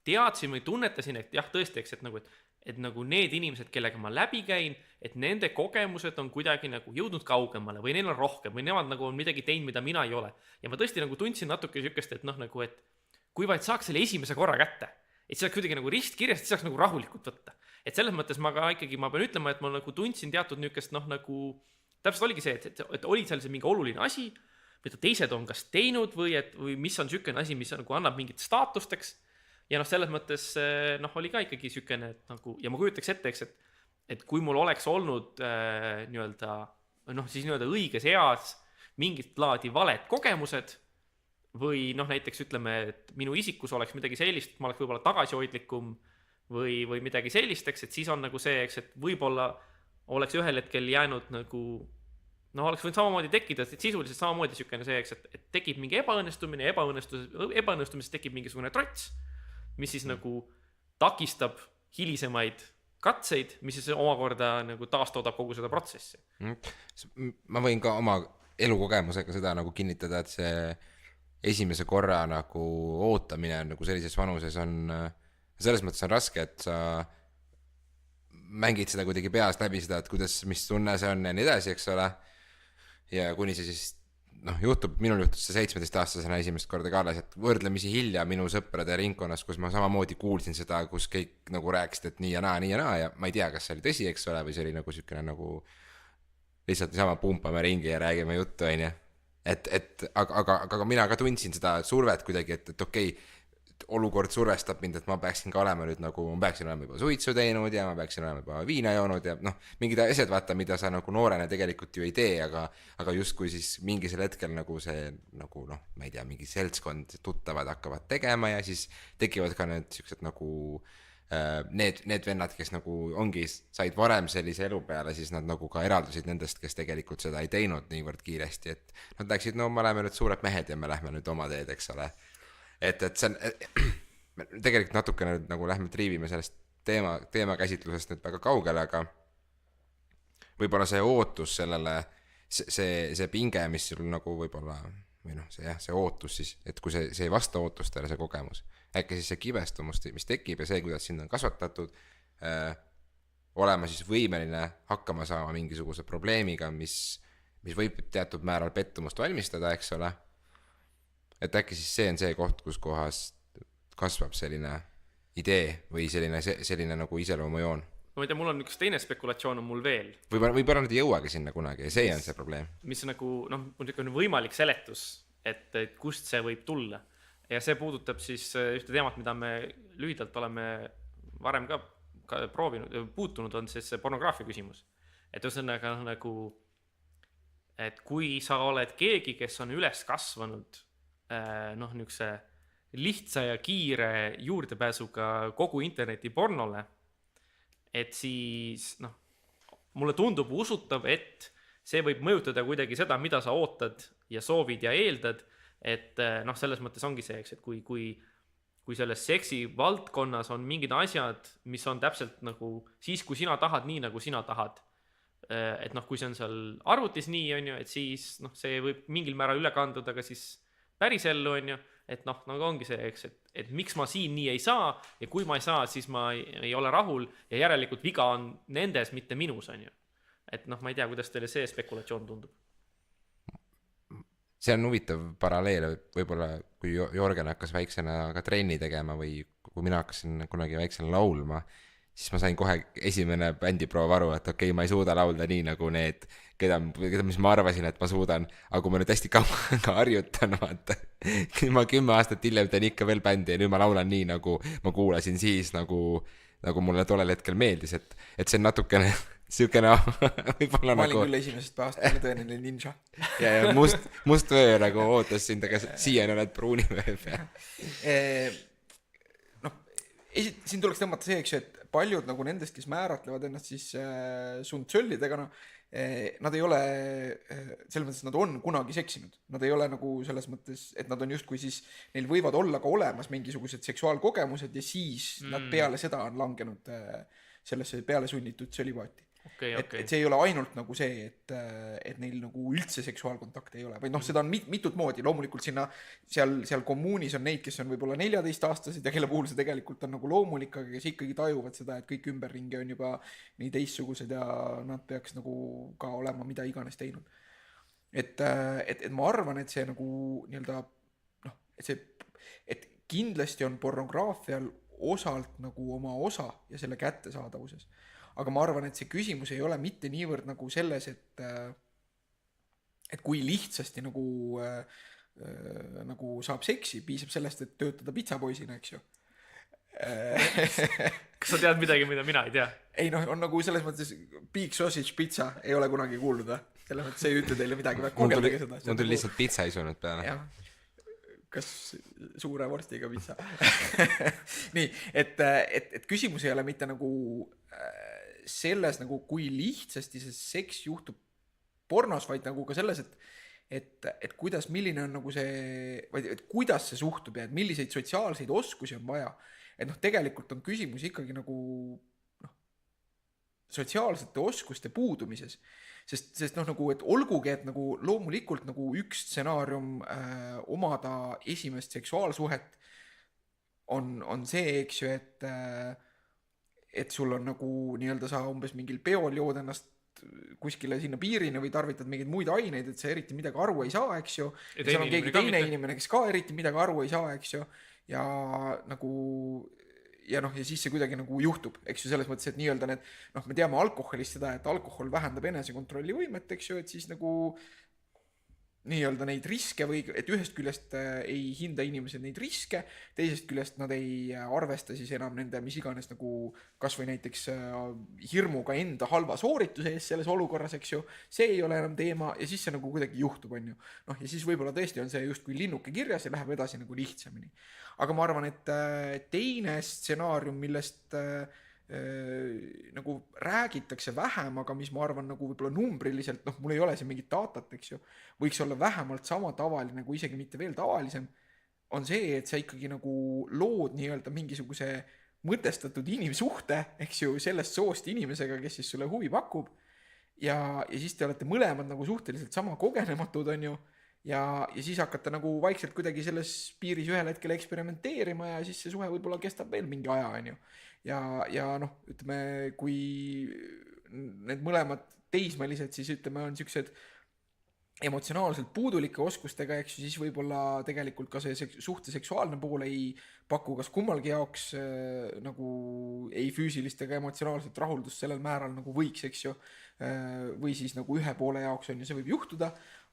teadsin või tunnetasin, et jah, tõesti, eks, et nagu need inimesed, kellega ma läbi käin, et nende kogemused on kuidagi nagu jõudnud kaugemale või neil on rohkem või nemad nagu on midagi teinud, mida mina ei ole. Ja ma tõesti nagu tundsin natuke sükest, et noh, nagu, et kui vaid saaks selle esimese korra kätte, et see saaks kuidagi nagu ristkirjast, siis saaks nagu rahulikult võtta. et selles mõttes ma ka ikkagi, ma pean ütlema, et ma nagu tundsin teatud niukest nagu, täpselt oligi see, et oli seal see mingi oluline asi, mida teised on kas teinud või mis on sükene asi, mis nagu annab mingit staatusteks. Ja selles mõttes oli ka ikkagi sükene, et nagu, ja ma kujutaks ette, et kui mul oleks olnud siis õiges eas mingit laadi valed kogemused või näiteks ütleme, et minu isikus oleks midagi sellist, et ma oleks võib-olla tagasihoidlikum või midagi sellisteks, et siis on nagu see, et võib-olla oleks ühel hetkel jäänud nagu, oleks võinud samamoodi tekkida, et sisuliselt samamoodi sükene see, et tekib mingi ebaõnnestumine ja ebaõnnestumisest tekib mingisugune trots, mis siis nagu takistab hilisemaid katseid, mis siis omakorda nagu taastoodab kogu seda protsessi. Ma võin ka oma elukogemusega seda nagu kinnitada, et see esimese korra nagu ootamine on nagu sellises vanuses on, selles mõttes on raske, et sa mängid seda kuidagi peas läbi seda, et kuidas, mis tunne see on ja nii edasi, eks ole. Ja kuni see siis juhtub, minul juhtus see 17-aastasena esimest korda ka alles, et võrdlemisi hilja minu sõprade ringkonnas, kus ma samamoodi kuulsin seda, kus kõik nagu rääkisid, et nii ja naa ja ma ei tea, kas see oli tõsi, eks ole, või see oli nagu sükene nagu lihtsalt niisama pumpame ringi ja räägime juttu, on ju. Aga mina ka tundsin seda survet kuidagi, et okei, olukord survestab mind, et ma peaksin ka olema nüüd nagu, ma peaksin olema juba suitsu teinud ja ma peaksin olema juba viina joonud ja mingid asjad vaata, mida sa nagu noorena tegelikult ju ei tee, aga justkui siis mingisel hetkel nagu see nagu ma ei tea, mingi seltskond tuttavad hakkavad tegema ja siis tekivad ka need siuksed nagu need vennad, kes nagu ongi, said varem sellise elu peale, siis nad nagu ka eraldusid nendest, kes tegelikult seda ei teinud niivõrd kiiresti, et nad läksid, me oleme nüüd suured mehed ja me lähme nüüd oma teed, eks ole. Et see on, tegelikult natukene nagu lähme triivime sellest teema käsitlusest nüüd väga kaugele, aga võib-olla see ootus sellele, see pinge, mis sul nagu võib-olla, või see ootus siis, et kui see ei vasta ootustele, see kogemus, äkki siis see kibestumus, mis tekib ja see, kuidas sind on kasvatatud, olema siis võimeline hakkama saama mingisuguse probleemiga, mis võib teatud määral pettumust valmistada, eks ole. Et äkki siis see on see koht, kus kohas kasvab selline idee või selline nagu iseloomujoon. Ma ei tea, mul on üks teine spekulatsioon on mul veel. Võib-olla nad ei jõuagi sinna kunagi ja see on see probleem. Mis nagu, on võimalik seletus, et kust see võib tulla. Ja see puudutab siis ühte teemat, mida me lühidalt oleme varem ka puutunud, on siis see pornograafia küsimus. Et ühesõnaga nagu, et kui sa oled keegi, kes on üles kasvanud niukse lihtsa ja kiire juurdepääsuga kogu interneti pornole, et siis mulle tundub usutav, et see võib mõjutada kuidagi seda, mida sa ootad ja soovid ja eeldad, et selles mõttes ongi see, eks, et kui selles seksi valdkonnas on mingid asjad, mis on täpselt nagu siis, kui sina tahad nii, nagu sina tahad, et kui see on seal arvutis nii, on ju, et siis see võib mingil määral üle kanduda ka siis päris ellu, on ju, et ongi see, eks, et miks ma siin nii ei saa ja kui ma ei saa, siis ma ei ole rahul ja järelikult viga on nendes, mitte minus, on ju. Et ma ei tea, kuidas teile see spekulatsioon tundub. See on huvitav paralleel, võib-olla kui Jorgen hakkas väiksena ka trenni tegema või kui mina hakkasin kunagi väiksena laulma, siis ma sain kohe esimene bändiproov aru, et okei, ma ei suuda laulda nii nagu need, keda mis ma arvasin, et ma suudan, aga kui ma nüüd hästi kaua harjutan, vaata, ma 10 aastat hiljem teen ikka veel bändi ja nüüd ma laulan nii, nagu ma kuulasin siis, nagu mulle tollel hetkel meeldis, et see on natukene sükene võib-olla ma olin küll esimesest päevast peale tõenäoline ninja. Ja must vöö nagu ootas sind, aga siiani oled pruuni vöö peal. Siin tuleks tõmmata see, eks, et paljud nagu nendest, kes määratlevad ennast siis Sun Tzullidega, nad ei ole, selles mõttes nad on kunagi seksinud. Nad ei ole nagu selles mõttes, et nad on justkui siis, neil võivad olla ka olemas mingisugused seksuaalkogemused ja siis nad peale seda on langenud sellesse peale sunnitud tsölibaati. Et see ei ole ainult nagu see, et neil nagu üldse seksuaalkontakte ei ole, vaid seda on mitut moodi. Loomulikult sinna, seal kommuunis on neid, kes on võib-olla 14-aastased ja kelle puhul see tegelikult on nagu loomulik, aga kes ikkagi tajuvad seda, et kõik ümberringi on juba nii teistsugused ja nad peaks nagu ka olema mida iganes teinud. Et ma arvan, et see nagu nii-öelda, et kindlasti on pornograafial osalt nagu oma osa ja selle kättesaadavuses. Aga ma arvan, et see küsimus ei ole mitte niivõrd nagu selles, et kui lihtsasti nagu saab seksi, piisab sellest, et töötada pitsapoisina, eks ju. Kas sa tead midagi, mida mina ei tea? Ei noh, on nagu selles mõttes big sausage pizza, ei ole kunagi kuulnud, selles mõttes ei ütle teile midagi, mul tuli lihtsalt pitsa isunud peale. Jah, kas suure vorstiga pitsa. Nii, et küsimus ei ole mitte nagu selles nagu kui lihtsasti see seks juhtub pornos, vaid nagu ka selles, et kuidas, milline on nagu see, või et kuidas see suhtub ja et milliseid sotsiaalseid oskusi on vaja. Et noh, tegelikult on küsimus ikkagi nagu sotsiaalsete oskuste puudumises, sest noh, nagu, et olgugi, et nagu loomulikult nagu üks stsenaarium omada esimest seksuaalsuhet on see, eks ju, et sul on nagu nii-öelda sa umbes mingil peol jood ennast kuskile sinna piirini või tarvitad mingeid muid aineid, et sa eriti midagi aru ei saa, eks ju. Ja seal on keegi teine inimene, kes ka eriti midagi aru ei saa, eks ju. Ja nagu ja noh, ja siis see kuidagi nagu juhtub, eks ju, selles mõttes, et nii-öelda need, noh, me teame alkoholist seda, et alkohol vähendab enesekontrolli võimet, eks ju, et siis nagu nii-öelda neid riske või et ühest küljest ei hinda inimesed neid riske, teisest küljest nad ei arvesta siis enam nende mis iganes nagu kas või näiteks hirmuga enda halva soorituse ees selles olukorras, eks ju, see ei ole enam teema ja siis see nagu kuidagi juhtub, on ju. Noh, ja siis võib-olla tõesti on see just kui linnuke kirjas ja läheb edasi nagu lihtsamini. Aga ma arvan, et teine stsenaarium, millest nagu räägitakse vähem, aga mis ma arvan nagu võib-olla numbriliselt, noh, mul ei ole siin mingit datat, eks ju, võiks olla vähemalt sama tavaline, kui isegi mitte veel tavalisem, on see, et sa ikkagi nagu lood nii-öelda mingisuguse mõtestatud inimsuhte, eks ju, sellest soost inimesega, kes siis sulle huvi pakub ja siis te olete mõlemad nagu suhteliselt sama kogenematud, on ju, ja siis hakata nagu vaikselt kuidagi selles piiris ühel hetkel eksperimenteerima ja siis see suhe võib-olla kestab veel mingi aja, on ju. Ja noh, ütleme, kui need mõlemad teismelised siis ütleme on siuksed emotsionaalselt puudulike oskustega, eks ju, siis võib-olla tegelikult ka see suhte seksuaalne pool ei paku kas kummalgi jaoks nagu ei füüsilist ega emotsionaalset rahuldust sellel määral nagu võiks, eks ju, või siis nagu ühe poole jaoks on ju, see võib juhtuda,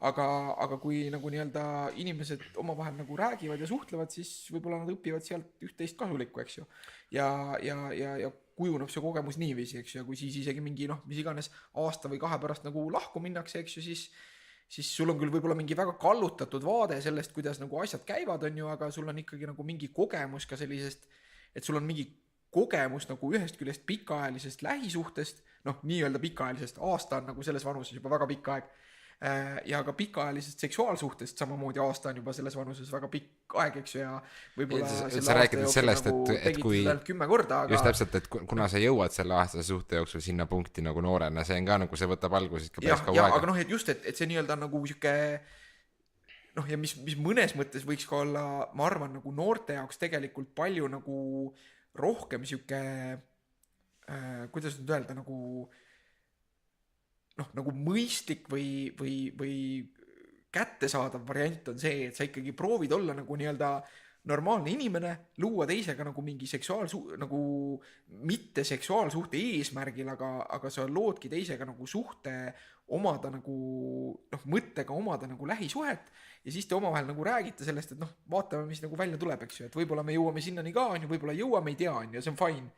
aga kui nagu nii-öelda inimesed omavahel nagu räägivad ja suhtlevad, siis võib-olla nad õpivad sealt üht-teist kasulikku, eks ju, ja kujuneb see kogemus niiviisi, eks ju, ja kui siis isegi mingi noh, mis iganes aasta või 2 pärast nagu lahku minnakse, eks ju, siis sul on küll võib-olla mingi väga kallutatud vaade sellest, kuidas nagu asjad käivad, on ju, aga sul on ikkagi nagu mingi kogemus ka sellisest, et sul on mingi kogemus nagu ühest küljest pikaajalisest lähisuhtest, noh, nii-öelda pikaajalisest, aasta on nagu selles vanuses juba väga pikk aeg, ja ka pikaajalisest seksuaalsuhtest samamoodi aasta on juba selles vanuses väga pikk aeg, eks ju, ja võib-olla sa räägid sellest, et kui 10 korda, aga just täpselt, et kuna sa jõuad selle aastase suhte jooksul sinna punkti nagu noorena, see on ka nagu see võtab alguses ikka päris kaua aega. Aga noh, et just, et see nii-öelda nagu siuke noh, ja mis mõnes mõttes võiks ka olla, ma arvan, nagu noorte jaoks tegelikult palju nagu rohkem siuke kuidas nüüd öelda, nagu mõistlik või kättesaadav variant on see, et sa ikkagi proovid olla nagu nii-öelda normaalne inimene, luua teisega nagu mingi nagu mitte seksuaalsuhte eesmärgil, aga sa loodki teisega nagu suhte omada nagu noh, mõttega omada nagu lähisuhet ja siis te omavahel nagu räägite sellest, et noh, vaatame, mis nagu välja tuleb, eks ju, et võib-olla me jõuame sinnani ka, on ju, võib-olla jõuame, ei tea, on ju, see on fine.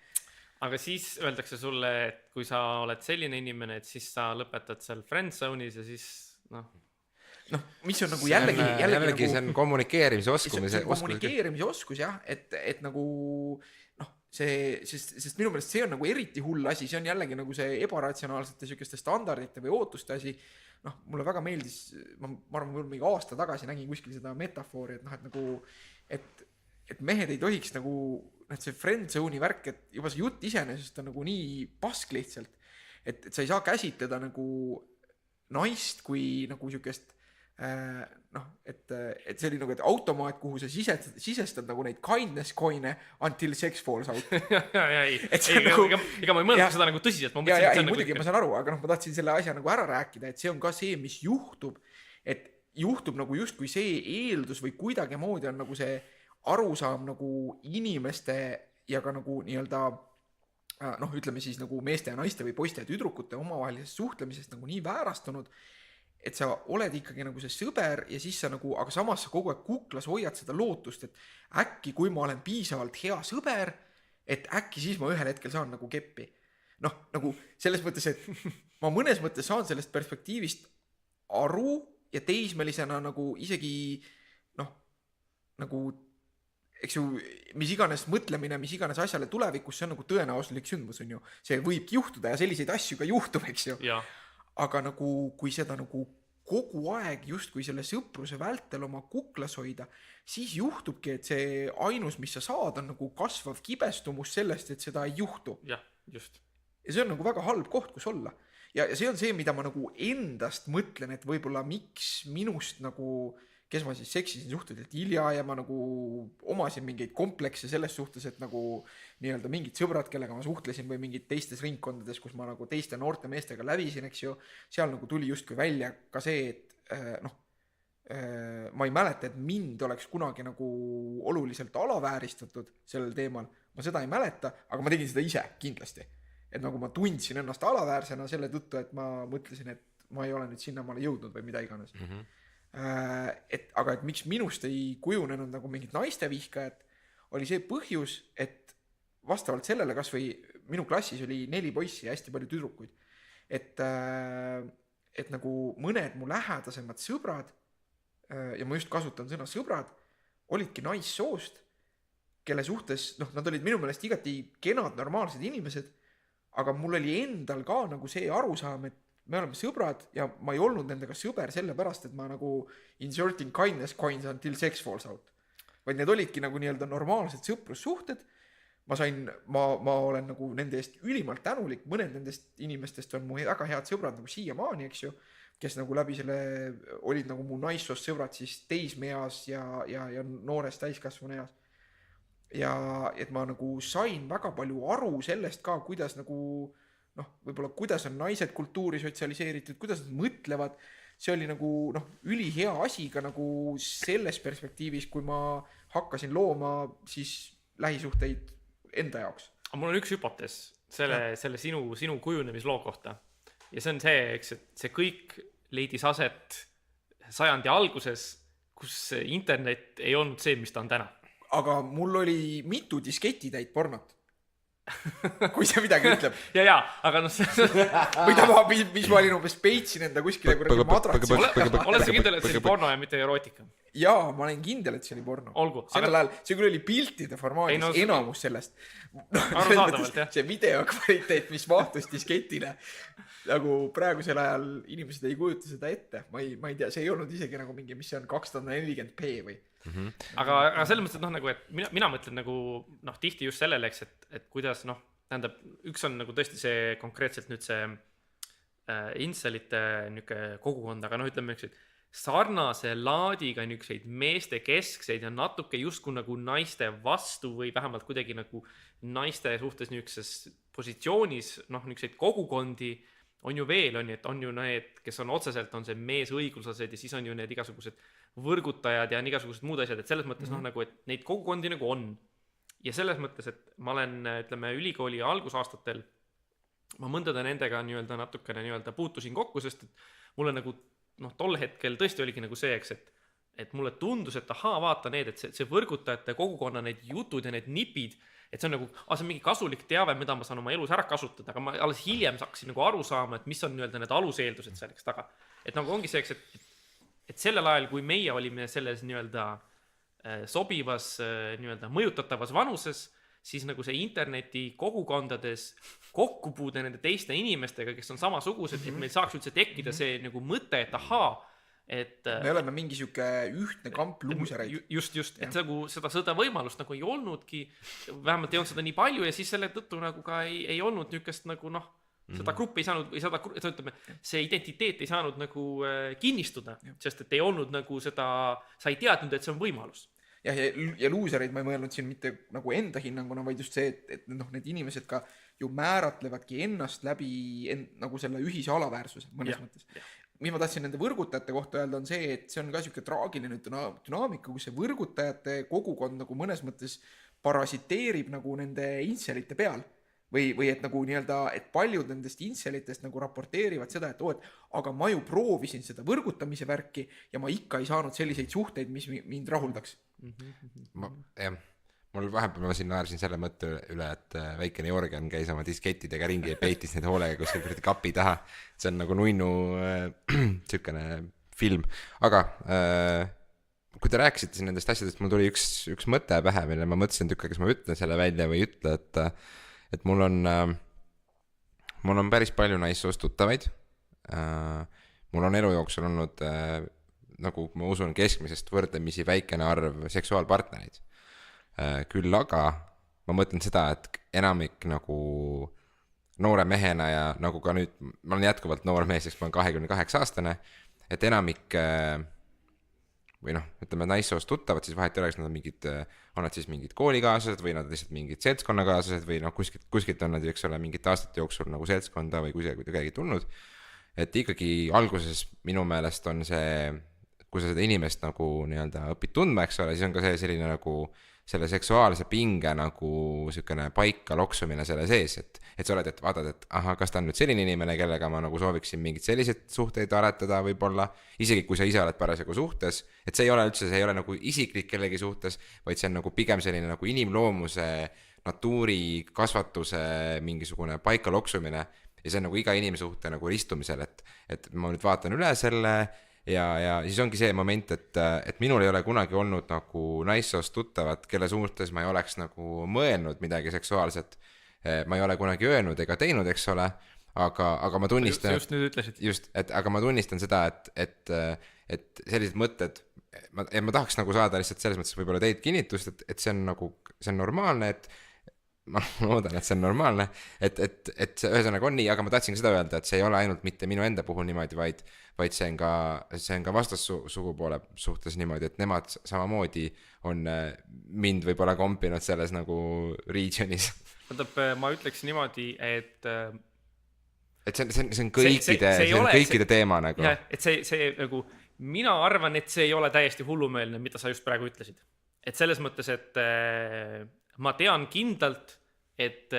Aga siis öeldakse sulle, et kui sa oled selline inimene, et siis sa lõpetad seal friendzone'is ja siis noh, mis on nagu jällegi nagu, see on kommunikeerimise oskus. See on kommunikeerimise oskus, jah, et nagu noh, sest minu meelest see on nagu eriti hull asi, see on jällegi nagu see ebaratsionaalsete sükeste standardite või ootuste asi. Noh, mulle väga meeldis, ma arvan, mingi aasta tagasi nägin kuskil seda metafoori, et noh, et nagu, et mehed ei tohiks nagu, see friendzone'i värk, et juba see jutt iseenesest on nagu nii pask lihtsalt, et sa ei saa käsitleda nagu naist kui nagu sükest noh, et see oli nagu, et automaat, kuhu sa sisestad nagu neid kindness coin'e until sex falls out. Ega ma ei mõelnud seda nagu tõsiselt. Muidugi ma saan aru, aga noh, ma tahtsin selle asja nagu ära rääkida, et see on ka see, mis juhtub, et juhtub nagu just kui see eeldus või kuidagi moodi on nagu see arusaam nagu inimeste ja ka nagu nii-öelda noh, ütleme siis nagu meeste ja naiste või poiste ja tüdrukute omavahelisest suhtlemisest nagu nii väärastunud, et sa oled ikkagi nagu see sõber ja siis sa nagu, aga samas sa kogu aeg kuklas hoiad seda lootust, et äkki kui ma olen piisavalt hea sõber, et äkki siis ma ühel hetkel saan nagu keppi. Noh, nagu selles mõttes, et ma mõnes mõttes saan sellest perspektiivist aru ja teismelisena nagu isegi noh, nagu eks ju, mis iganes mõtlemine, mis iganes asjale tulevikus, see on nagu tõenäosulik sündmus, on ju. See võibki juhtuda ja selliseid asju ka juhtub, eks ju. Aga nagu, kui seda nagu kogu aeg justkui selle sõpruse vältel oma kuklas hoida, siis juhtubki, et see ainus, mis sa saad, on nagu kasvav kibestumus sellest, et seda ei juhtu. Jah, just. Ja see on nagu väga halb koht, kus olla. Ja see on see, mida ma nagu endast mõtlen, et võib-olla miks minust nagu kes ma siis seksisin suhteliselt hilja ja ma nagu omasin mingeid komplekse selles suhtes, et nagu nii-öelda mingid sõbrad, kellega ma suhtlesin või mingid teistes ringkondades, kus ma nagu teiste noorte meestega lävisin, eks ju, seal nagu tuli justkui välja ka see, et ma ei mäleta, et mind oleks kunagi nagu oluliselt alavääristatud sellel teemal, ma seda ei mäleta, aga ma tegin seda ise kindlasti. Et nagu ma tundsin ennast alaväärsena selle tõttu, et ma mõtlesin, et ma ei ole nüüd sinnamaale jõudnud või mida iganes. Aga et miks minust ei kujunenud nagu mingit naiste vihkajat, oli see põhjus, et vastavalt sellele kas või minu klassis oli 4 poissi ja hästi palju tüdrukuid, et nagu mõned mu lähedasemad sõbrad, ja ma just kasutan sõna sõbrad, olidki naissoost, kelle suhtes, noh, nad olid minu meelest igati kenad, normaalsed inimesed, aga mul oli endal ka nagu see arusaam, et me oleme sõbrad ja ma ei olnud nendega sõber sellepärast, et ma nagu inserting kindness coins until sex falls out. Vaid need olidki nagu nii-öelda normaalsed sõprussuhted. Ma olen nagu nende eest ülimalt tänulik, mõned nendest inimestest on mu väga head sõbrad nagu siiamaani, eks ju, kes nagu läbi selle olid nagu mu naissoost sõbrad siis teismeeas ja noores täiskasvanu eas. Ja et ma nagu sain väga palju aru sellest ka, kuidas nagu noh, võib-olla kuidas on naised kultuuri sotsialiseeritud, kuidas nad mõtlevad, see oli nagu noh, ülihea asi ka nagu selles perspektiivis, kui ma hakkasin looma siis lähisuhteid enda jaoks. Mul on üks hüpotees selle sinu kujunemisloo kohta ja see on see, eks, et see kõik leidis aset sajandi alguses, kus internet ei olnud see, mis ta on täna. Aga mul oli mitu disketitäit pornot. Kui see midagi ütleb. Ja, aga noh mis ma olin umbes peitsin enda kuskile kuradi madratsi. Oled sa kindel, et see oli porno ja mitte erootika? Jaa, ma olen kindel, et see oli porno. Olgu. Sellel ajal, see küll oli piltide formaadis, enamus sellest. Arusaadavalt, jah. See videokvaliteet, mis mahtus disketile, nagu praegusel ajal inimesed ei kujuta seda ette. Ma ei tea, see ei olnud isegi nagu mingi, mis see on 240p või. Aga selles mõttes, et noh, nagu, et mina mõtlen nagu, noh, tihti just sellele, eks, et kuidas, noh, tähendab, üks on nagu tõesti see konkreetselt nüüd see inselite kogukond, aga noh, ütleme, eks, sarnase laadiga niisuguseid meeste keskseid ja natuke justkui nagu naiste vastu või vähemalt kuidagi nagu naiste suhtes niisuguses positsioonis, noh, niisuguseid kogukondi on ju veel, et on ju need, kes on otseselt, on see meesõigluslased ja siis on ju need igasugused võrgutajad ja on igasugused muud asjad, et selles mõttes noh, nagu, et neid kogukondi nagu on. Ja selles mõttes, et ma olen, ütleme, ülikooli algusaastatel, ma mõndade nendega nii-öelda natukene nii-öelda puutusin kokku, sest et mulle nagu, noh, tol hetkel tõesti oligi nagu see, eks, et mulle tundus, et vaata need, et see võrgutajate kogukonna need jutud ja need nipid, et see on nagu, see on mingi kasulik teave, mida ma saan oma elus ära kasutada, aga ma alles hiljem saaksin nagu aru saama, et mis on nii-öelda need aluseeldused selleks taga. Et nagu ongi see, et sellel ajal, kui meie olime selles nii-öelda sobivas nii-öelda mõjutatavas vanuses, siis nagu see interneti kogukondades kokkupuude nende teiste inimestega, kes on samasugused, et meil saaks üldse tekkida see nagu mõte, et me oleme mingi siuke ühtne kamp luusereid. Just, et nagu seda võimalust nagu ei olnudki, vähemalt ei olnud seda nii palju ja siis selle tõttu nagu ka ei olnud niukest nagu noh, seda gruppi ei saanud, ütleme, see identiteet ei saanud nagu kinnistuda, sest et ei olnud nagu seda, sa ei teadnud, et see on võimalus. Ja luusereid ma ei mõelnud siin mitte nagu enda hinnanguna, vaid just see, et noh, need inimesed ka ju määratlevadki ennast läbi nagu selle ühise alaväärsuse mõnes mõttes. Mis ma tahtsin nende võrgutajate kohta öelda on see, et see on ka siuke traagiline dünaamika, kus see võrgutajate kogukond nagu mõnes mõttes parasiteerib nagu nende intselite peal või et nagu nii-öelda, et paljud nendest intselitest nagu raporteerivad seda, et et aga ma ju proovisin seda võrgutamise värki ja ma ikka ei saanud selliseid suhteid, mis mind rahuldaks. Jah, mul vahepeal ma siin naersin selle mõtte üle, et väikene Jorgen käis oma diskettidega ringi ja peitis neid hoolega kuskil kuradi kapi taha. See on nagu nunnu sükene film. Aga kui te rääkisite siin nendest asjadest, mul tuli üks mõte pähe, mille ma mõtlesin tükka, kas ma ütlen selle välja või ei ütle, et mul on päris palju naissoost tuttavaid. Mul on elu jooksul olnud, nagu ma usun, keskmisest võrdlemisi väikene arv seksuaalpartnereid. Küll aga ma mõtlen seda, et enamik nagu noore mehena ja nagu ka nüüd, ma olen jätkuvalt noor mees, sest ma olen 28-aastane, et enamik või noh, ütleme naissoost tuttavad, siis vahet ei ole, kas nad on nad siis mingid koolikaaslased või nad lihtsalt mingid seltskonnakaaslased või noh, kuskilt on nad, eks ole, mingite aastate jooksul nagu seltskonda või kuidagi tulnud. Et ikkagi alguses minu meelest on see, kui sa seda inimest nagu nii-öelda õpid tundma, eks ole, siis on ka see selline nagu selle seksuaalse pinge nagu sükene paika loksumine selle sees, et sa oled, et vaatad, et aha, kas ta on nüüd selline inimene, kellega ma nagu sooviksin mingid sellised suhteid aretada võib-olla, isegi kui sa ise oled parasjagu suhtes, et see ei ole nagu isiklik kellegi suhtes, vaid see on nagu pigem selline nagu inimloomuse, natuuri, kasvatuse mingisugune paika loksumine ja see on nagu iga inimese suhte nagu ristumisel, et ma nüüd vaatan üle selle ja siis ongi see moment, et minul ei ole kunagi olnud nagu naissoost tuttavat, kelle suhtes ma ei oleks nagu mõelnud midagi seksuaalset. Ma ei ole kunagi öelnud ega teinud, eks ole, aga ma tunnistan... Just nüüd ütlesid. Aga ma tunnistan seda, et sellised mõtted, ma tahaks nagu saada lihtsalt selles mõttes võib-olla teid kinnitust, et see on normaalne, et ma loodan, et see on normaalne, et see ühesõnaga on nii, aga ma tahtsin seda öelda, et see ei ole ainult mitte minu enda puhul niimoodi, vaid see on ka vastassugupoole suhtes niimoodi, et nemad samamoodi on mind võib-olla kompinud selles nagu regionis. Ma ütleks niimoodi, et see on kõikide teema nagu. Jah, et see nagu, mina arvan, et see ei ole täiesti hullumeelne, mida sa just praegu ütlesid. Et selles mõttes, et ma tean kindlalt, et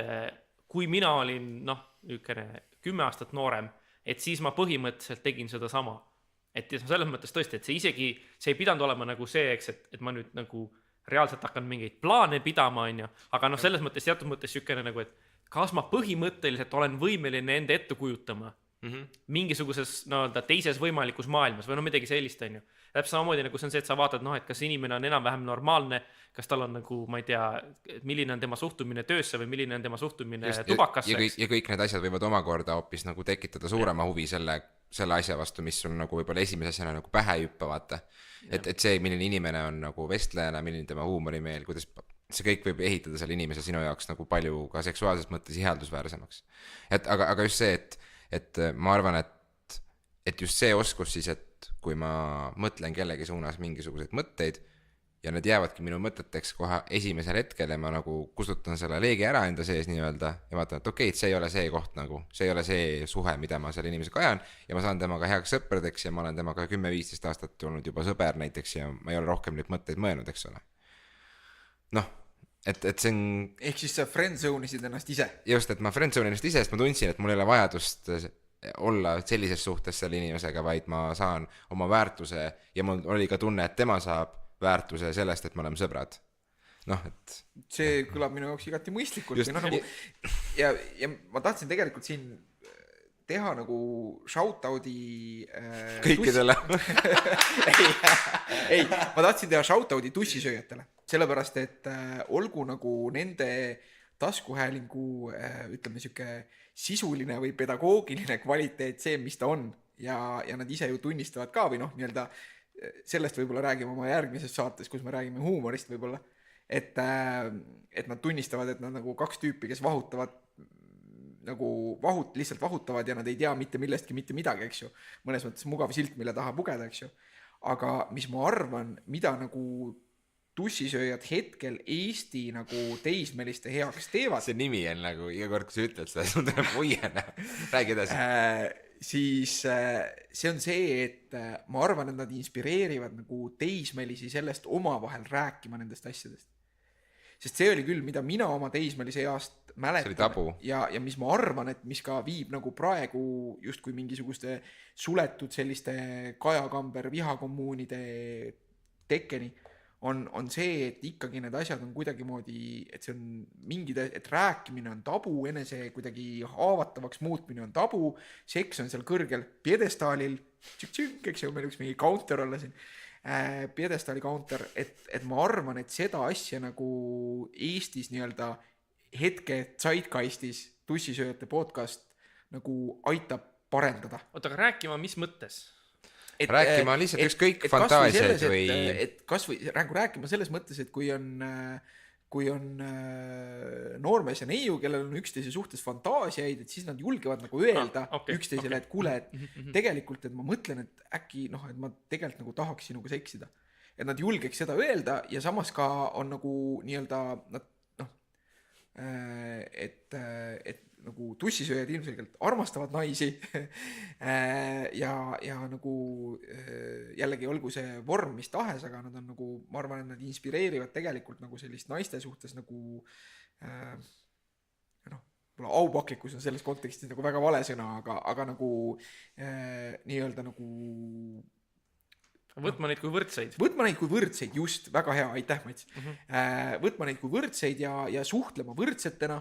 kui mina olin 10 aastat noorem, et siis ma põhimõtteliselt tegin seda sama. Et selles mõttes tõesti, et see ei pidanud olema nagu see, eks, et ma nüüd nagu reaalselt hakkan mingeid plaane pidama, aga selles mõttes, teatud mõttes sükene nagu, et kas ma põhimõtteliselt olen võimeline enda ette kujutama mingisuguses teises võimalikus maailmas või midagi sellist, Täpselt samamoodi nagu see on see, et sa vaatad, et kas inimene on enam-vähem normaalne, kas tal on nagu, ma ei tea, milline on tema suhtumine töösse või milline on tema suhtumine tubakasse. Ja kõik need asjad võivad omakorda hoopis nagu tekitada suurema huvi selle asja vastu, mis sul nagu võib-olla esimese asjana nagu pähe ei hüppa, vaata. Et see, milline inimene on nagu vestlejana, milline tema huumorimeel, kuidas see kõik võib ehitada selle inimese sinu jaoks nagu palju ka seksuaalses mõttes ihaldusväärsemaks. Aga just see, et ma arvan, et just see oskus siis, et kui ma mõtlen kellegi suunas mingisuguseid mõtteid ja need jäävadki minu mõteteks kohe esimesel hetkel ja ma nagu kustutan selle leegi ära enda sees nii-öelda ja vaatan, et okei, see ei ole see koht nagu, see ei ole see suhe, mida ma selle inimesega ajan ja ma saan temaga heaks sõpradeks ja ma olen temaga 10-15 aastat olnud juba sõber näiteks ja ma ei ole rohkem neid mõtteid mõelnud, eks ole. Et see on... Ehk siis sa friendzone'isid ennast ise? Just, et ma friendzone'in ennast ise, sest ma tundsin, et mul ei ole vajadust olla sellises suhtes selle inimesega, vaid ma saan oma väärtuse ja mul oli ka tunne, et tema saab väärtuse sellest, et me oleme sõbrad. Et... See kõlab minu jaoks igati mõistlikult. Ja ma tahtsin tegelikult siin teha nagu shoutout'i kõikidele. ei, ma tahtsin teha shoutout'i tussisööjatele. Sellepärast, et olgu nagu nende taskuhäälingu, ütleme siuke sisuline või pedagoogiline kvaliteet see, mis ta on ja nad ise ju tunnistavad ka või nii-öelda sellest võib-olla räägime oma järgmises saates, kus me räägime huumorist võib-olla, et nad tunnistavad, et nad nagu kaks tüüpi, kes vahutavad nagu lihtsalt vahutavad ja nad ei tea mitte millestki mitte midagi, eks ju, mõnes mõttes mugav silt, mille taha pugeda, eks ju, aga mis ma arvan, mida nagu tussisööjad hetkel Eesti nagu teismeliste heaks teevad. See nimi on nagu, iga kord, kui sa ütled seda, sul tuleb hoiana. Räägi edasi. Siis see on see, et ma arvan, et nad inspireerivad nagu teismelisi sellest omavahel rääkima nendest asjadest. sest see oli küll, mida mina oma teismelise east mäletan ja mis ma arvan, et mis ka viib nagu praegu justkui mingisuguste suletud selliste Kaja Kamber vihakommuunide tekkeni, on see, et ikkagi need asjad on kuidagimoodi, et see on mingid, et rääkimine on tabu, enese kuidagi haavatavaks muutmine on tabu, seks on seal kõrgel pjedestaalil, eks ju, meil võiks mingi counter olla siin, pjedestaali counter, et ma arvan, et seda asja nagu Eestis nii-öelda hetke zeitgeistis tussisööjate podcast nagu aitab parendada. Oota, aga rääkima mis mõttes? Rääkima lihtsalt ükskõik fantaasiaid või... Rääkima selles mõttes, et kui on noormees ja neiu, kellel on üksteise suhtes fantaasiaid, et siis nad julgevad nagu öelda üksteisele, et kuule, et tegelikult, et ma mõtlen, et äkki, et ma tegelikult nagu tahaks sinuga seksida. Et nad julgeks seda öelda ja samas ka on nagu nii-öelda, et nagu tussisööjad ilmselgelt armastavad naisi ja nagu jällegi olgu see vorm mis tahes, aga nad on nagu, ma arvan, et nad inspireerivad tegelikult nagu sellist naiste suhtes nagu aupaklikkus on selles kontekstis nagu väga vale sõna, aga nagu nii-öelda nagu võtma neid kui võrdseid. Võtma neid kui võrdseid, just, väga hea, aitäh Mats. Võtma neid kui võrdseid ja suhtlema võrdsetena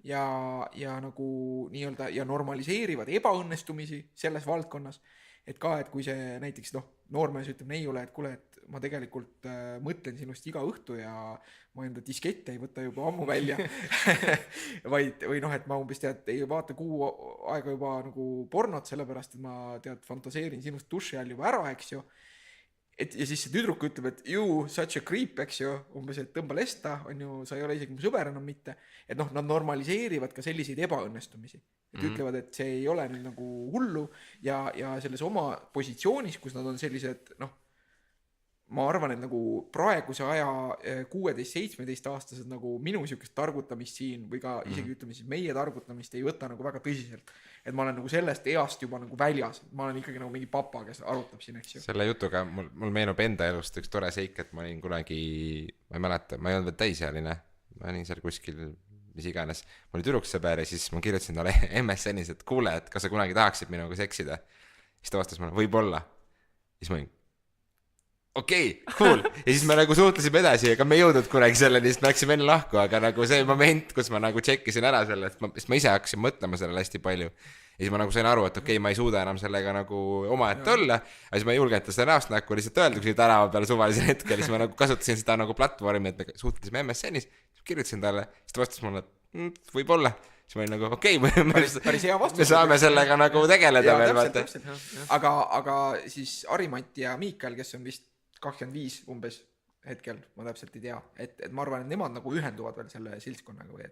ja nagu nii-öelda ja normaliseerivad ebaõnnestumisi selles valdkonnas, et ka, et kui see näiteks noormees ütleb neiule, et kuule, et ma tegelikult mõtlen sinust iga õhtu ja ma enda diskette ei võta juba ammu välja või et ma umbes ei vaata kuu aega juba nagu pornot, sellepärast et ma fantaseerin sinust duši all juba ära, eks ju. Ja siis see tüdruk ütleb, et you such a creep, eks ju, umbes, et tõmba lesta, on ju, sa ei ole isegi mu sõber enam mitte. Et nad normaliseerivad ka selliseid ebaõnnestumisi. Et ütlevad, et see ei ole nüüd nagu hullu ja selles oma positsioonis, kus nad on sellised, ma arvan, et nagu praeguse aja 16-17 aastased nagu minu sükest targutamist siin või ka isegi ütleme siis meie targutamist ei võta nagu väga tõsiselt. Et ma olen nagu sellest east juba nagu väljas. Ma olen ikkagi nagu mingi papa, kes arutab siin, eks ju. Selle jutuga mul meenub enda elust üks tore seik, et ma olin kunagi, ma ei mäleta, ma ei olnud veel täisealine, ma olin seal kuskil, mis iganes. Ma olin tüdruksõber ja siis ma kirjutasin talle MSN-is, et kuule, et kas sa kunagi tahaksid minuga seksida. Siis ta vastas mulle, võib-olla. Siis ma olin, okei, cool. Ja siis me nagu suhtlesime edasi, aga me ei jõudnud kunagi selleni, sest me läksime enne lahku, aga nagu see moment, kus ma nagu tšekkisin ära selle, et ma ise hakkasin mõtlema sellele hästi palju. Ja siis ma nagu sain aru, et okei, ma ei suuda enam sellega nagu oma ette olla, aga siis ma ei julgeta seda näost näkku lihtsalt öelda, kui tänava peale suvalisel hetkel, siis ma nagu kasutasin seda nagu platvormi, et me suhtlesime MSN-is, kirjutasin talle, siis ta vastas mulle, et võib-olla. Siis ma olin nagu okei, me saame sellega nagu tegeleda veel. Aga siis Harimati ja Miikael, kes on vist 25 umbes hetkel, ma täpselt ei tea, et ma arvan, et nemad nagu ühenduvad veel selle siltskonnaga või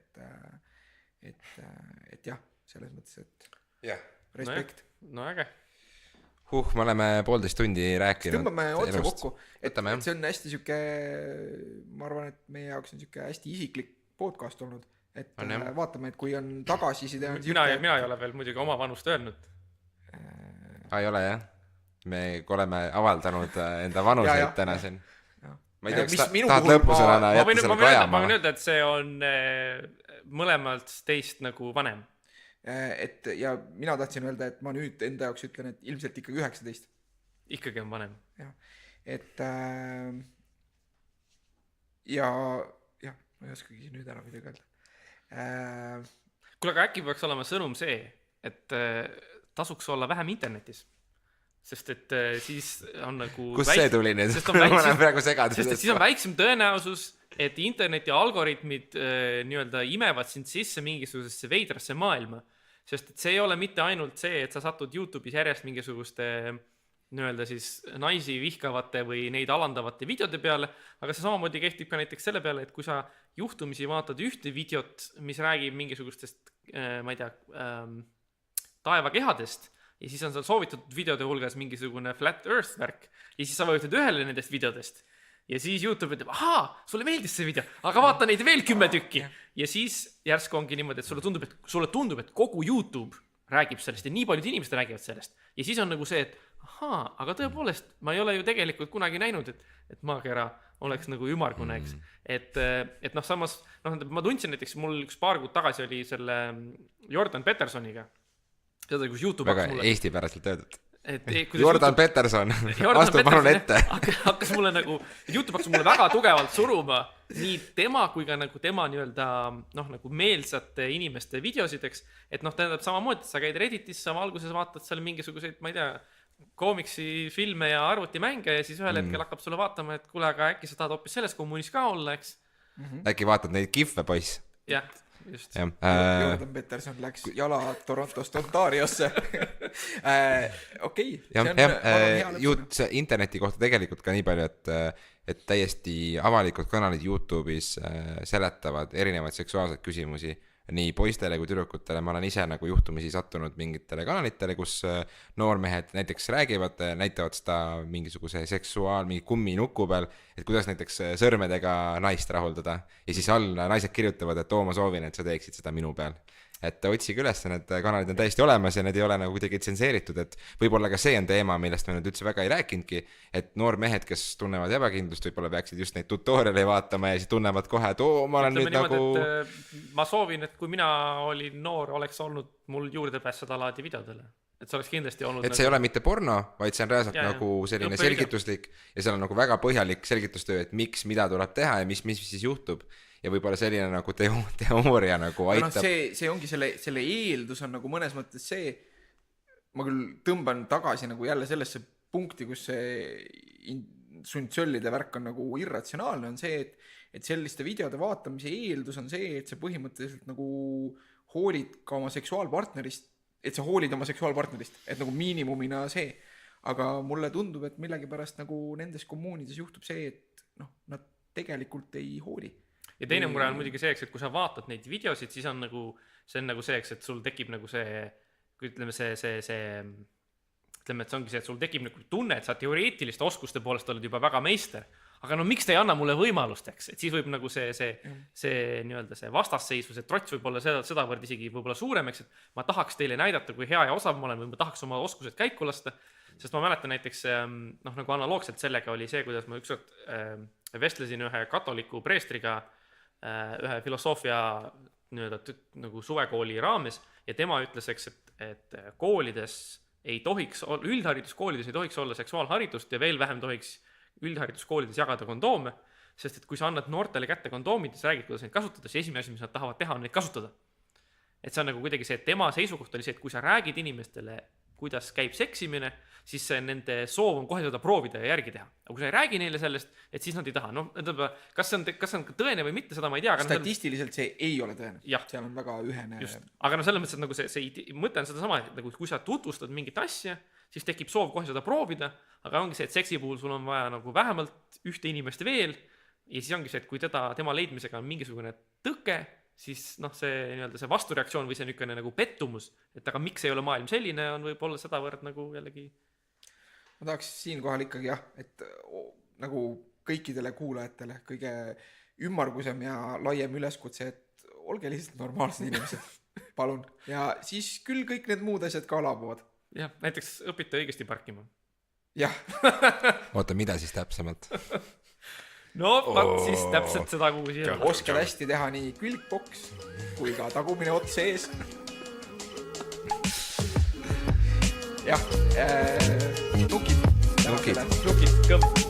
et jah, selles mõttes, et respekt. No äge. Me oleme 1,5 tundi rääkinud. Tõmbame otsa kokku, et see on hästi süke, ma arvan, et meie jaoks on süke hästi isiklik podcast olnud, et vaatame, et kui on tagasiside. Mina ei ole veel muidugi oma vanust öelnud. Ei ole jah? Me oleme avaldanud enda vanuseid täna siin. Ma ei tea, kas tahad lõpusõnana jätta selle kajama? Ma võin öelda, et see on mõlemalt teist nagu vanem. Ja mina tahtsin öelda, et ma nüüd enda jaoks ütlen, et ilmselt ikkagi 19. Ikkagi on vanem. Et ja ma ei oskagi nüüd ära midagi öelda. Kuule, aga äkki peaks olema sõnum see, et tasuks olla vähem internetis. Sest et siis on nagu kus see tuli nüüd? Sest et siis on väiksem tõenäosus, et interneti algoritmid nii-öelda imevad sind sisse mingisugusesse veidrasse maailma. Sest et see ei ole mitte ainult see, et sa satud YouTube'is järjest mingisuguste nii-öelda siis naisi vihkavate või neid alandavate videode peale, aga see samamoodi kehtib ka näiteks selle peale, et kui sa juhtumisi vaatad ühte videot, mis räägib mingisugustest, ma ei tea, taevakehadest, ja siis on seal soovitatud videode hulgas mingisugune flat earth värk ja siis sa vajutad ühele nendest videodest ja siis YouTube ütleb, sulle meeldis see video, aga vaata neid veel 10 tükki ja siis järsku ongi niimoodi, et sulle tundub, et kogu YouTube räägib sellest ja nii paljud inimesed räägivad sellest ja siis on nagu see, et aga tõepoolest ma ei ole ju tegelikult kunagi näinud, et maakera oleks nagu ümmargune, eks. Et noh, samas, noh, ma tundsin näiteks, mul üks paar kuud tagasi oli selle Jordan Petersoniga. Seda, kus YouTube väga Eesti päraselt öeldud. Jordan Peterson, astu palun ette. Hakkas mulle nagu, YouTube hakkas mulle väga tugevalt suruma nii tema kui ka nagu tema nii-öelda noh, nagu meelsate inimeste videosideks, et noh, tähendab samamoodi, et sa käid Redditis, sa alguses vaatad seal mingisuguseid, ma ei tea, koomiksi filme ja arvutimänge ja siis ühel hetkel hakkab sulle vaatama, et kuule, aga äkki sa tahad hoopis selles kommuunis ka olla, eks? Äkki vaatad neid kihve, poiss? Jah, just. Jordan Peterson läks jala Torontost Ontariosse. Okei. YouTube interneti kohta tegelikult ka nii palju, et täiesti avalikud kanalid YouTube'is seletavad erinevaid seksuaalseid küsimusi nii poistele kui tüdrukutele. Ma olen ise nagu juhtumisi sattunud mingitele kanalitele, kus noormehed näiteks räägivad, näitavad seda mingisuguse mingi kummi nuku peal, et kuidas näiteks sõrmedega naist rahuldada. Ja siis all naised kirjutavad, et ma soovin, et sa teeksid seda minu peal. Et otsige üles, need kanalid on täiesti olemas ja need ei ole nagu kuidagi tsenseeritud, et võib-olla ka see on teema, millest me nüüd üldse väga ei rääkinudki, et noormehed, kes tunnevad ebakindlust, võib-olla peaksid just neid tutoriale vaatama ja siis tunnevad kohe, et ma olen nüüd niimoodi, nagu... Ma soovin, et kui mina olin noor, oleks olnud mul juurdepääs seda laadi videodele. Et see oleks kindlasti olnud... Et see ei ole mitte porno, vaid see on reaalselt nagu selline selgituslik ja seal on nagu väga põhjalik selgitustöö, et miks, mida tuleb teha ja mis siis juhtub. Ja võib-olla selline nagu teooria nagu aitab. No, see ongi selle eeldus on nagu mõnes mõttes see, ma küll tõmban tagasi nagu jälle sellesse punkti, kus see sundsöllide värk on nagu irratsionaalne, on see, et selliste videode vaatamise eeldus on see, et sa põhimõtteliselt nagu hoolid ka oma seksuaalpartnerist, et sa hoolid oma seksuaalpartnerist, et nagu miinimumina see. Aga mulle tundub, et millegipärast nagu nendes kommuunides juhtub see, et noh, nad tegelikult ei hooli. Ja teine mure on muidugi see, et kui sa vaatad neid videosid, siis on nagu see, et sul tekib nagu see, ütleme, ütleme, et see ongi see, et sul tekib nagu tunne, et sa teoreetiliste oskuste poolest oled juba väga meister, aga no miks ta ei anna mulle võimalusteks, et siis võib nagu see nii-öelda see vastasseisus, see trots võib olla sedavõrd isegi võib-olla suuremaks, et ma tahaks teile näidata, kui hea ja osav ma olen või ma tahaks oma oskused käiku lasta, sest ma mäletan näiteks, noh, nagu analoogselt sellega oli see, kuidas ma ükskord vestlesin ühe katoliku preestriga ühe filosoofia nagu suvekooli raames ja tema ütles, et koolides ei tohiks, üldhariduskoolides ei tohiks olla seksuaalharidust ja veel vähem tohiks üldhariduskoolides jagada kondoome, sest et kui sa annad noortele kätte kondoomid ja sa räägid, kuidas neid kasutada, siis esimene asi, mis nad tahavad teha, on neid kasutada. Et see on nagu kuidagi see, et tema seisukoht oli see, et kui sa räägid inimestele, kuidas käib seksimine, siis nende soov on kohe seda proovida ja järgi teha. Aga kui sa ei räägi neile sellest, et siis nad ei taha. No, kas see on tõene või mitte, seda ma ei tea. Statistiliselt see ei ole tõene. Seal on väga ühene... Just. Aga no selles mõttes, et nagu see mõte on seda sama, et nagu, kui sa tutvustad mingit asja, siis tekib soov kohe seda proovida, aga ongi see, et seksi puhul sul on vaja nagu vähemalt ühte inimest veel ja siis ongi see, et kui tema leidmisega on mingisugune tõke, siis noh, see vastureaktsioon või see niisugune nagu pettumus, et aga miks ei ole maailm selline, on võib-olla sedavõrd nagu jällegi... Ma tahaks siinkohal ikkagi et nagu kõikidele kuulajatele kõige ümmargusem ja laiem üleskutse, et olge lihtsalt normaalsed inimesed, palun. Ja siis küll kõik need muud asjad ka laabuvad. Jah, näiteks õpite õigesti parkima. Jah. Oota, mida siis täpsemalt? No, siis täpselt seda kuhu siia. Oskad hästi teha nii külgboks kui ka tagumine ots sees. Jah, nukid, kõmm.